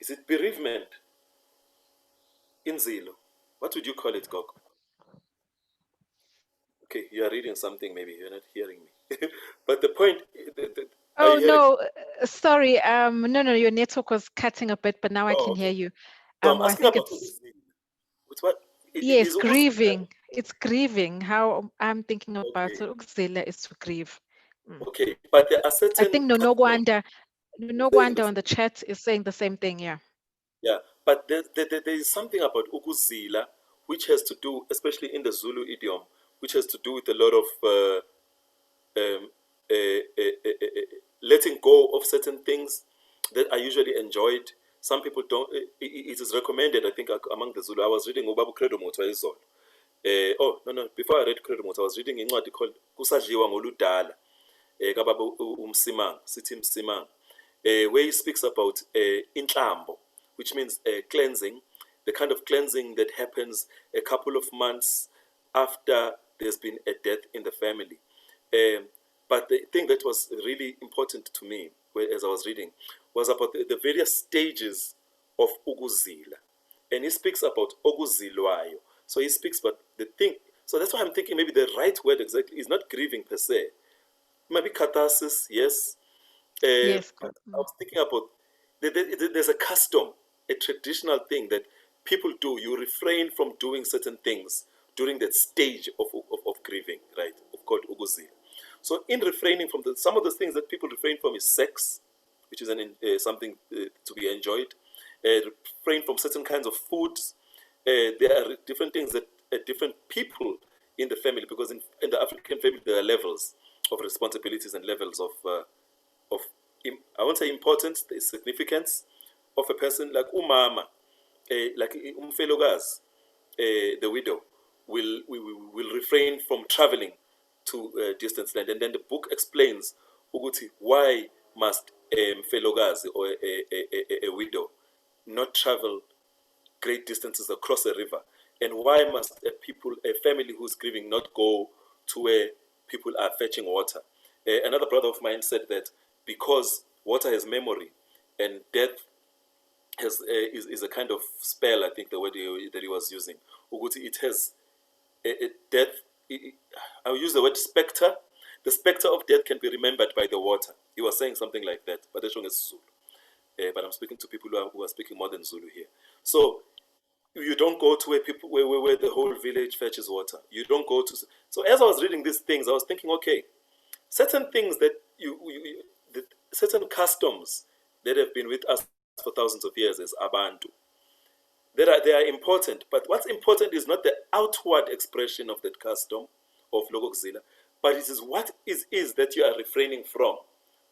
Is it bereavement? Inzilo. What would you call it, Gogo? Okay, you are reading something, maybe you're not hearing me. But the point... Oh, no, sorry. No, your network was cutting a bit, but now I can hear you. So I'm I asking think about it's... what? Yes, grieving. It's grieving. How I'm thinking about Okay. ukuzila is to grieve. Okay, but there are certain... I think no wonder on the chat is saying the same thing, yeah. Yeah, but there is something about ukuzila, which has to do, especially in the Zulu idiom, which has to do with a lot of letting go of certain things that are usually enjoyed. Some people don't. It is recommended, I think, among the Zulu. I was reading Ubabu Credo Motwaizol. No. Before I read Credo Motwa, I was reading in what called Kusadliwa Ngoludala. Kababa Umsimang, Sithi Msimang, where he speaks about Intlambo, which means cleansing, the kind of cleansing that happens a couple of months after there's been a death in the family. But the thing that was really important to me, as I was reading, was about the various stages of ukuzila. And he speaks about okuzilwayo. So he speaks about the thing. So that's why I'm thinking maybe the right word exactly is not grieving per se. Maybe catharsis, yes. Yes. But I was thinking about there's a custom, a traditional thing that people do. You refrain from doing certain things during that stage of grieving, right? Of called ukuzila. So in refraining from some of the things that people refrain from is sex, which is something to be enjoyed. Refrain from certain kinds of foods. There are different things that different people in the family, because in the African family there are levels of responsibilities and levels of I won't say importance, the significance of a person like umama, like umfelokazi, the widow, will refrain from traveling to distant land. And then the book explains ukuthi why must mfelokazi or a widow not travel great distances across a river, and why must a family who's grieving not go to where people are fetching water. Another brother of mine said that because water has memory and death is a kind of spell, I think the word that he was using. It has death. I'll use the word spectre. The spectre of death can be remembered by the water. He was saying something like that, but that's wrong as Zulu. But I'm speaking to people who are speaking more than Zulu here. So you don't go to where the whole village fetches water. You don't go to. So as I was reading these things, I was thinking, okay, certain things that certain customs that have been with us for thousands of years as Abantu, they are important. But what's important is not the outward expression of that custom of Logokzila, but it is what is that you are refraining from.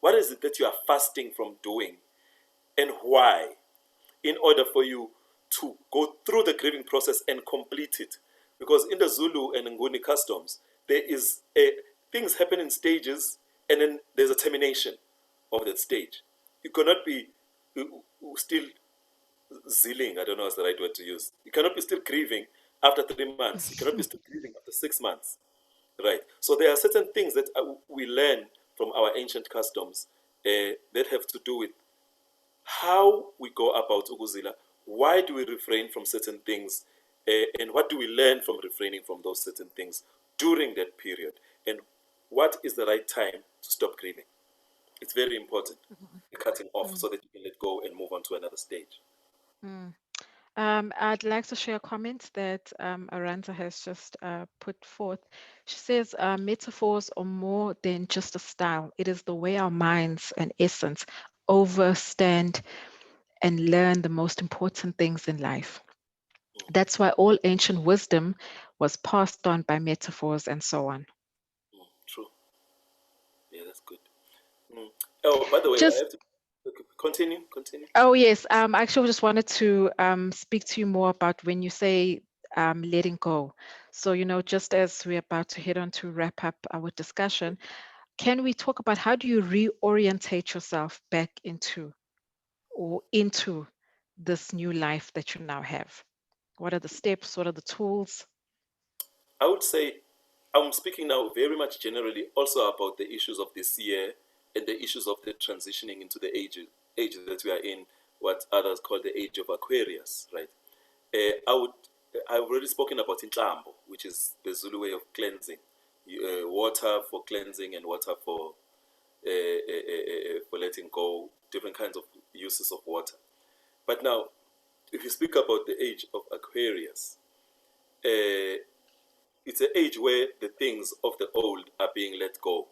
What is it that you are fasting from doing, and why, in order for you to go through the grieving process and complete it? Because in the Zulu and Nguni customs, there is things happen in stages, and then there's a termination of that stage. You cannot be still ziling, I don't know what's the right word to use. You cannot be still grieving after 3 months. You cannot be still grieving after 6 months. Right. So there are certain things that we learn from our ancient customs that have to do with how we go about ukuzila. Why do we refrain from certain things? And what do we learn from refraining from those certain things during that period? And what is the right time to stop grieving? It's very important, cutting off so that you can let go and move on to another stage. I'd like to share a comment that Aranta has just put forth. She says, metaphors are more than just a style. It is the way our minds and essence overstand and learn the most important things in life. That's why all ancient wisdom was passed on by metaphors and so on. True. Yeah, that's good. Oh, by the way, I Just have to continue. Oh yes, I actually just wanted to speak to you more about when you say letting go. So, just as we're about to head on to wrap up our discussion, can we talk about how do you reorientate yourself back into this new life that you now have? What are the steps? What are the tools? I would say I'm speaking now very much generally also about the issues of this year and the issues of the transitioning into the age that we are in, what others call the age of Aquarius, right? I've already spoken about Intambo, which is the Zulu way of cleansing, water for cleansing and water for letting go, different kinds of uses of water. But now, if you speak about the age of Aquarius, it's an age where the things of the old are being let go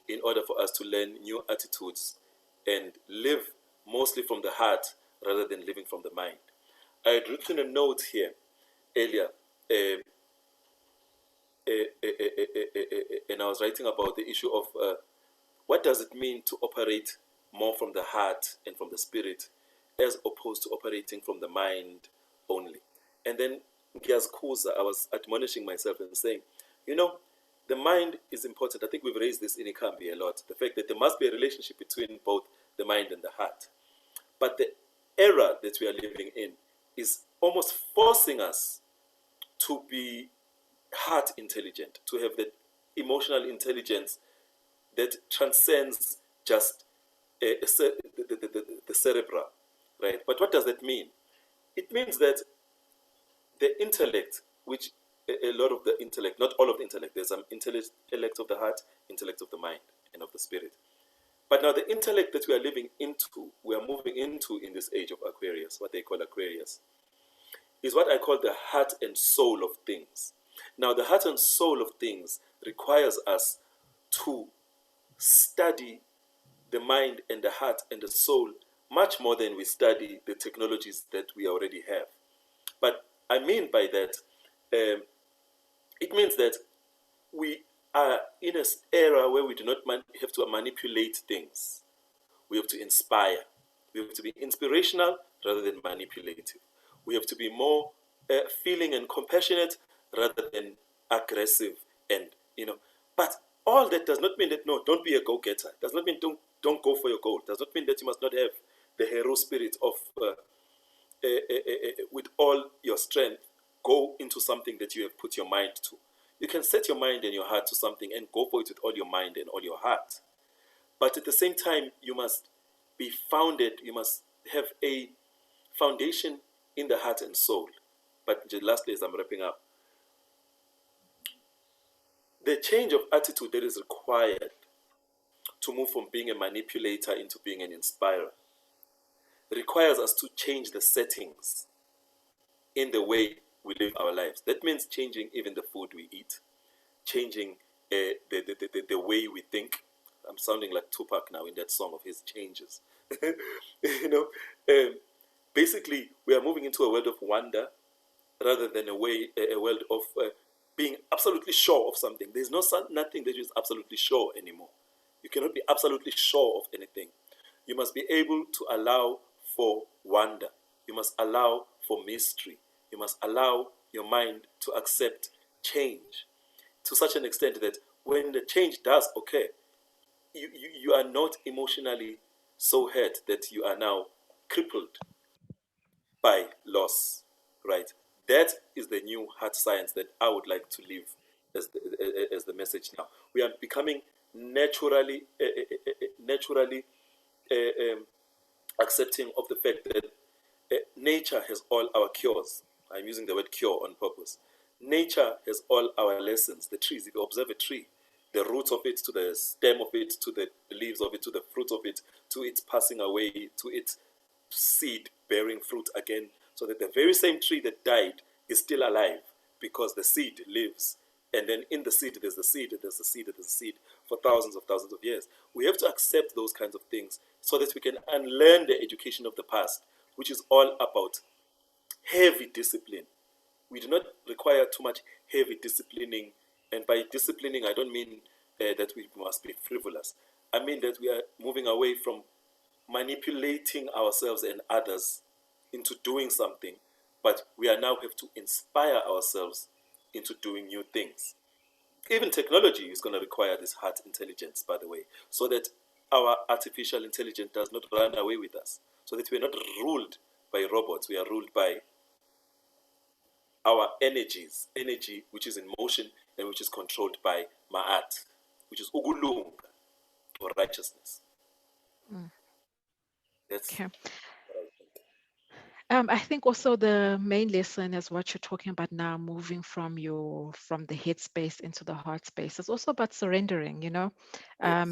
in order for us to learn new attitudes and live mostly from the heart rather than living from the mind. I had written a note here earlier, and I was writing about the issue of what does it mean to operate more from the heart and from the spirit as opposed to operating from the mind only. And then I was admonishing myself and saying, the mind is important. I think we've raised this in Ikhambi a lot, the fact that there must be a relationship between both the mind and the heart. But the era that we are living in is almost forcing us to be heart intelligent, to have the emotional intelligence that transcends just the cerebral, right? But what does that mean? It means that the intellect, which a lot of the intellect, not all of the intellect, there's some intellect of the heart, intellect of the mind, and of the spirit. But now the intellect that we are living into, we are moving into in this age of Aquarius, what they call Aquarius, is what I call the heart and soul of things. Now, the heart and soul of things requires us to study the mind and the heart and the soul much more than we study the technologies that we already have. But I mean by that, it means that we are in an era where we do not have to manipulate things. We have to inspire. We have to be inspirational rather than manipulative. We have to be more feeling and compassionate rather than aggressive. And but all that does not mean that don't be a go-getter. Does not mean don't go for your goal. Does not mean that you must not have the hero spirit of with all your strength go into something that you have put your mind to. You can set your mind and your heart to something and go for it with all your mind and all your heart. But at the same time, you must be founded, you must have a foundation in the heart and soul. But lastly, as I'm wrapping up, the change of attitude that is required to move from being a manipulator into being an inspirer requires us to change the settings in the way we live our lives. That means changing even the food we eat, changing the way we think. I'm sounding like Tupac now in that song of his changes. Basically, we are moving into a world of wonder rather than a world of being absolutely sure of something. There's nothing that is absolutely sure anymore. You cannot be absolutely sure of anything. You must be able to allow for wonder. You must allow for mystery. You must allow your mind to accept change to such an extent that when the change does occur, you are not emotionally so hurt that you are now crippled by loss, right? That is the new hard science that I would like to leave as the message now. We are becoming naturally accepting of the fact that nature has all our cures. I'm using the word cure on purpose. Nature has all our lessons. The trees, if you observe a tree, the roots of it to the stem of it, to the leaves of it, to the fruit of it, to its passing away, to its seed bearing fruit again, so that the very same tree that died is still alive because the seed lives. And then in the seed, there's the seed, there's the seed, there's the seed for thousands of years. We have to accept those kinds of things so that we can unlearn the education of the past, which is all about heavy discipline, we do not require too much heavy disciplining. And by disciplining, I don't mean that we must be frivolous. I mean that we are moving away from manipulating ourselves and others into doing something, but we are now have to inspire ourselves into doing new things. Even technology is going to require this heart intelligence, by the way, so that our artificial intelligence does not run away with us, so that we're not ruled by robots. We are ruled by our energy which is in motion and which is controlled by ma'at, which is ukulunga, or righteousness. That's Okay. what I think. I think also the main lesson is what you're talking about now, moving from the head space into the heart space. It's also about surrendering, Yes.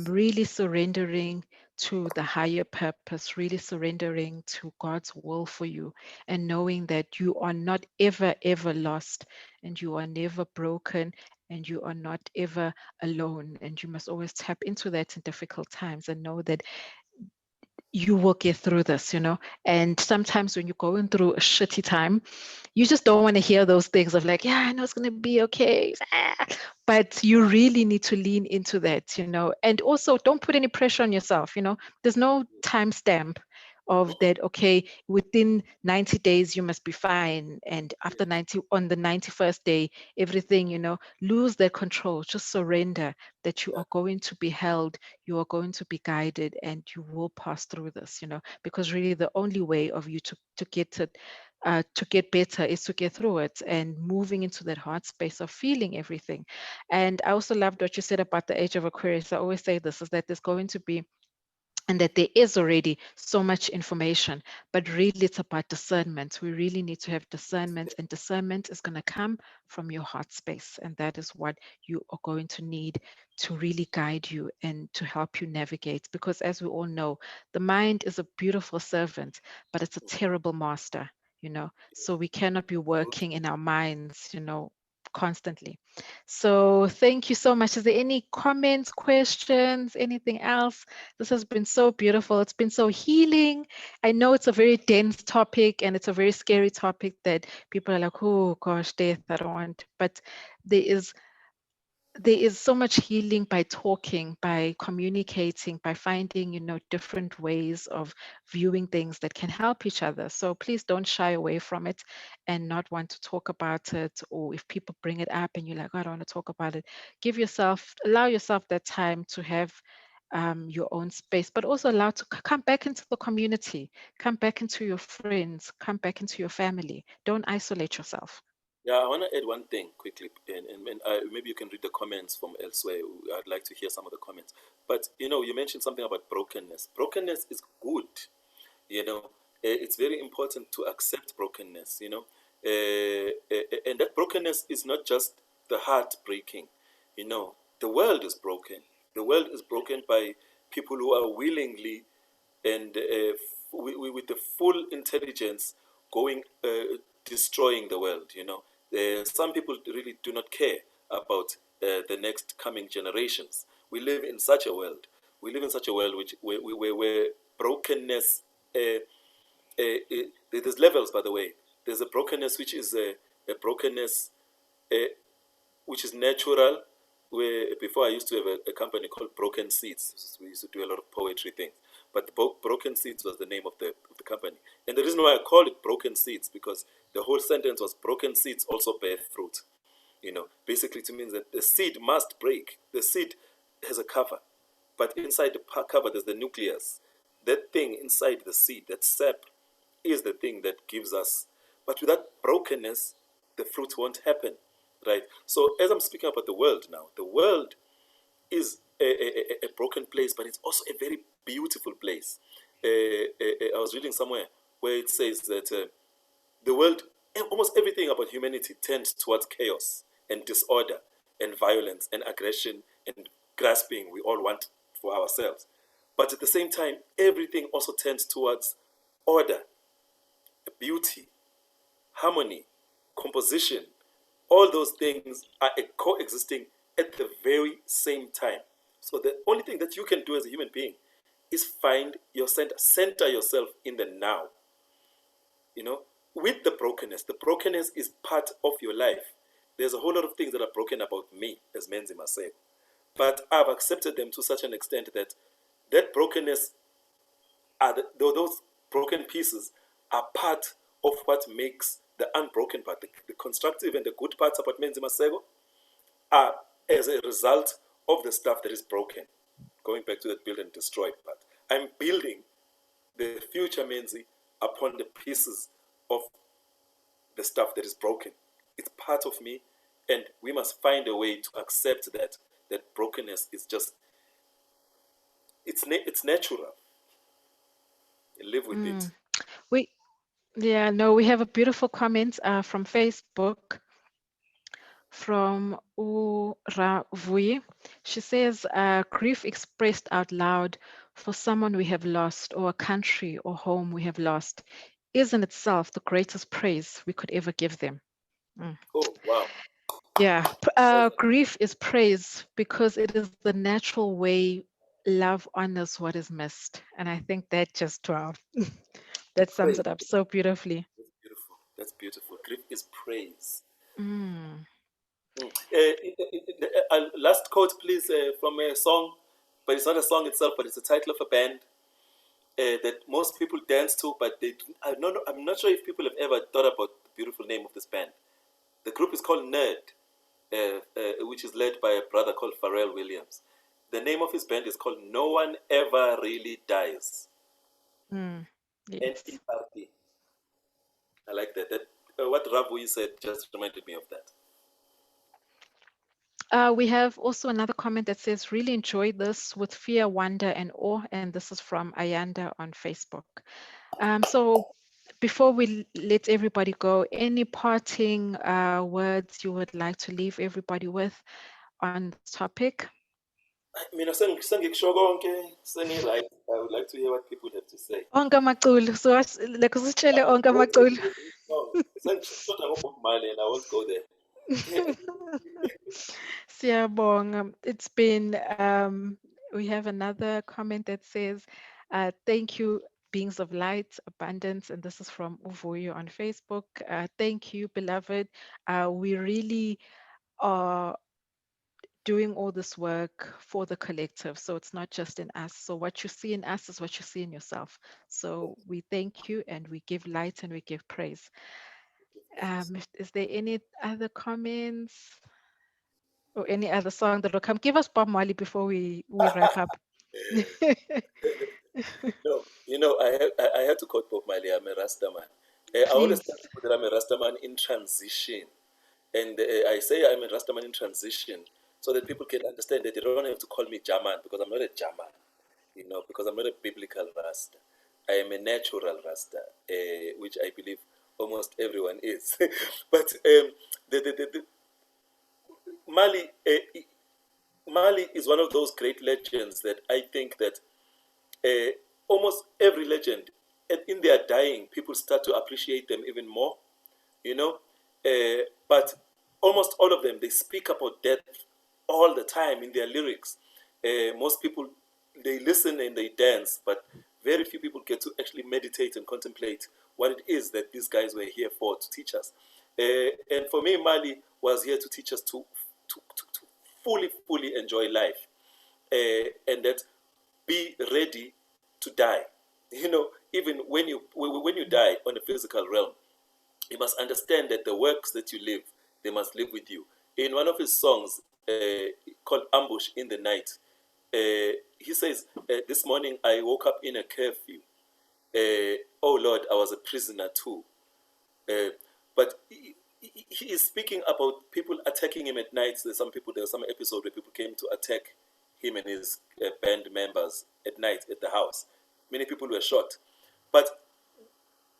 really surrendering to the higher purpose, really surrendering to God's will for you, and knowing that you are not ever, ever lost, and you are never broken, and you are not ever alone. And you must always tap into that in difficult times and know that you will get through this, And sometimes when you're going through a shitty time, you just don't want to hear those things of like, yeah, I know it's going to be okay. But you really need to lean into that, And also don't put any pressure on yourself, There's no timestamp of that, okay, within 90 days, you must be fine. And after 90, on the 91st day, everything, lose that control, just surrender that you are going to be held, you are going to be guided, and you will pass through this, because really the only way of you to get it, to get better is to get through it, and moving into that heart space of feeling everything. And I also loved what you said about the age of Aquarius. I always say this is that there's going to be, and that there is already so much information, but really it's about discernment. We really need to have discernment, and discernment is going to come from your heart space. And that is what you are going to need to really guide you and to help you navigate. Because as we all know, the mind is a beautiful servant, but it's a terrible master, So we cannot be working in our minds, constantly. So thank you so much. Is there any comments, questions, anything else? This has been so beautiful. It's been so healing. I know it's a very dense topic and it's a very scary topic that people are like, oh gosh, death, I don't want. But there is so much healing by talking, by communicating, by finding, different ways of viewing things that can help each other. So please don't shy away from it and not want to talk about it. Or if people bring it up and you're like, I don't want to talk about it, allow yourself that time to have your own space, but also allow to come back into the community, come back into your friends, come back into your family. Don't isolate yourself. Yeah, I want to add one thing quickly, and maybe you can read the comments from elsewhere. I'd like to hear some of the comments. But you mentioned something about brokenness. Brokenness is good. It's very important to accept brokenness. And that brokenness is not just the heart breaking. The world is broken. The world is broken by people who are willingly and with the full intelligence going destroying the world. Some people really do not care about the next coming generations. We live in such a world. We live in such a world where brokenness. There's levels, by the way. There's a brokenness which is a brokenness which is natural. Where before I used to have a company called Broken Seeds. We used to do a lot of poetry things. But Broken Seeds was the name of the company. And the reason why I called it Broken Seeds, because the whole sentence was broken seeds also bear fruit. Basically it means that the seed must break. The seed has a cover. But inside the cover there's the nucleus. That thing inside the seed, that sap, is the thing that gives us. But without brokenness, the fruit won't happen. Right? So as I'm speaking about the world now, the world is a broken place, but it's also a very beautiful place. I was reading somewhere where it says that the world, almost everything about humanity tends towards chaos and disorder and violence and aggression and grasping we all want for ourselves. But at the same time, everything also tends towards order, beauty, harmony, composition. All those things are coexisting at the very same time. So the only thing that you can do as a human being is find your center yourself in the now. with the brokenness is part of your life. There's a whole lot of things that are broken about me as Menzi Maseko, but I've accepted them to such an extent that that brokenness those broken pieces are part of what makes the unbroken part, the constructive and the good parts about Menzi Maseko are as a result of the stuff that is broken. Going back to that build and destroy part, I'm building the future Menzi upon the pieces of the stuff that is broken. It's part of me, and we must find a way to accept that brokenness is just it's natural. Live with it. We we have a beautiful comment from Facebook from Uravui. She says, grief expressed out loud for someone we have lost, or a country or home we have lost, is in itself the greatest praise we could ever give them. Oh, wow. Yeah, grief is praise because it is the natural way love honors what is missed. And I think that just, wow, that sums it up so beautifully. That's beautiful. That's beautiful. Grief is praise. Mm. Last quote, please, from a song, but it's not a song itself, but it's the title of a band that most people dance to, but I'm not sure if people have ever thought about the beautiful name of this band. The group is called Nerd, which is led by a brother called Pharrell Williams. The name of his band is called No One Ever Really Dies. Yes. N-E-R-D. I like that. What Ravu said just reminded me of that. We have also another comment that says, really enjoyed this with fear, wonder, and awe. And this is from Ayanda on Facebook. So before we let everybody go, any parting words you would like to leave everybody with on this topic? I would like to hear what people have to say. Onke amaculu. So like usitshele onke amaculu. And I won't go there. Siyabonga. It's been, we have another comment that says, thank you, beings of light, abundance, and this is from Uvuyo on Facebook. Thank you, beloved. We really are doing all this work for the collective. So it's not just in us. So what you see in us is what you see in yourself. So we thank you and we give light and we give praise. Is there any other comments or any other song that will come? Give us Bob Marley before we wrap up. No, I had to quote Bob Marley. I'm a Rasta man. I always tell people that I'm a Rasta man in transition. And I say I'm a Rasta man in transition so that people can understand that they don't have to call me German because I'm not a German, because I'm not a biblical Rasta. I am a natural Rasta, which I believe almost everyone is. But the Mali, Mali is one of those great legends that I think that almost every legend, in their dying, people start to appreciate them even more, but almost all of them, they speak about death all the time in their lyrics. Most people, they listen and they dance, but very few people get to actually meditate and contemplate what it is that these guys were here for, to teach us. And for me, Mali was here to teach us to fully enjoy life, and that be ready to die. Even when you die on the physical realm, you must understand that the works that you live, they must live with you. In one of his songs called Ambush in the Night, he says, this morning I woke up in a curfew. Oh Lord, I was a prisoner too. But he is speaking about people attacking him at night. There was some episode where people came to attack him and his band members at night at the house. Many people were shot. But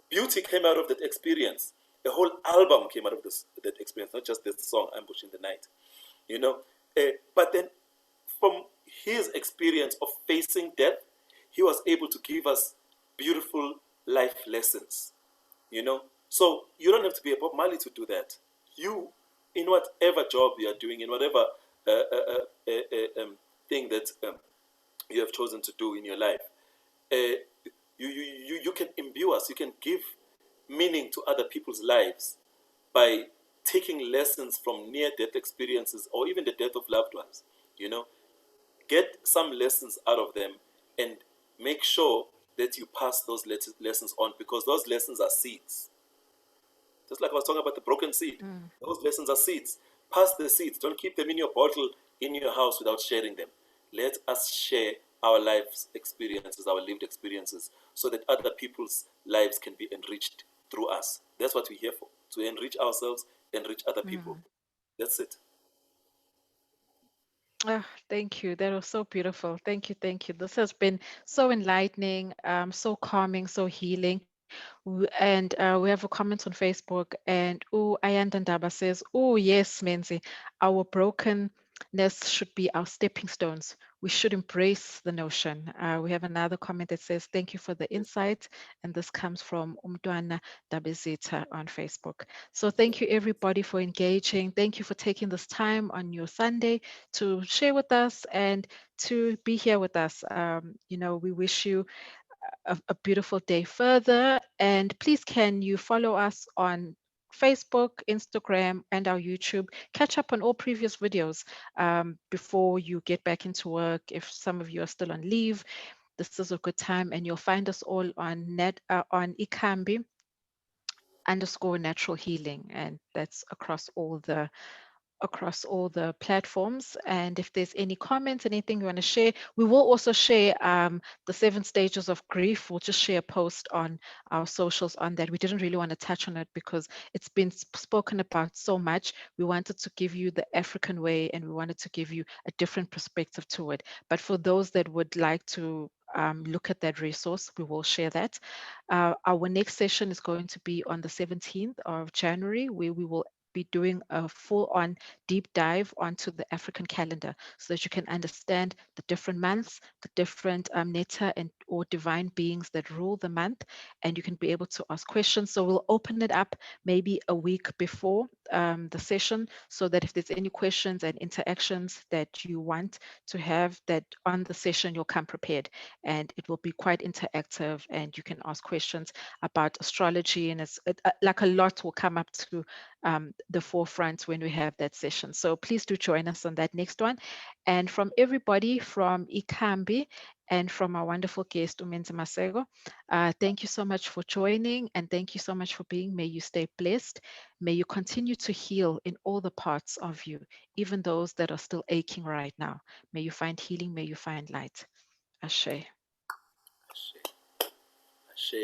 beauty came out of that experience. The whole album came out of that experience, not just this song, Ambush in the Night. But then from his experience of facing death, he was able to give us beautiful life lessons. So you don't have to be a Bob Marley to do that. You, in whatever job you are doing, in whatever thing that you have chosen to do in your life, you can imbue us. You can give meaning to other people's lives by taking lessons from near-death experiences or even the death of loved ones. Get some lessons out of them and make sure that you pass those lessons on, because those lessons are seeds. Just like I was talking about the broken seed, those lessons are seeds. Pass the seeds. Don't keep them in your bottle in your house without sharing them. Let us share our lives experiences, our lived experiences, so that other people's lives can be enriched through us. That's what we're here for, to enrich ourselves, enrich other people. That's it. Oh, thank you. That was so beautiful. Thank you. Thank you. This has been so enlightening, so calming, so healing. And we have a comment on Facebook, and Ayandandaba says, oh, yes, Menzi, our brokenness should be our stepping stones. We should embrace the notion. We have another comment that says, thank you for the insight. And this comes from Umtwana Dabezita on Facebook. So thank you, everybody, for engaging. Thank you for taking this time on your Sunday to share with us and to be here with us. We wish you a beautiful day further. And please, can you follow us on Facebook, Instagram, and our YouTube? Catch up on all previous videos before you get back into work. If some of you are still on leave, this is a good time, and you'll find us all on Ikhambi _ natural healing, and that's across all the platforms. And if there's any comments, anything you want to share, we will also share the 7 stages of grief. We'll just share a post on our socials on that. We didn't really want to touch on it because it's been spoken about so much. We wanted to give you the African way, and we wanted to give you a different perspective to it. But for those that would like to look at that resource, we will share that. Our next session is going to be on the 17th of January, where we will be doing a full-on deep dive onto the African calendar so that you can understand the different months, the different netta and or divine beings that rule the month, and you can be able to ask questions. So we'll open it up maybe a week before the session, so that if there's any questions and interactions that you want to have, that on the session you'll come prepared, and it will be quite interactive, and you can ask questions about astrology, and like a lot will come up to the forefront when we have that session. So please do join us on that next one. And from everybody from Ikhambi and from our wonderful guest, Menzi Maseko, thank you so much for joining, and thank you so much for being. May you stay blessed. May you continue to heal in all the parts of you, even those that are still aching right now. May you find healing. May you find light. Ashe. Ashe. Ashe.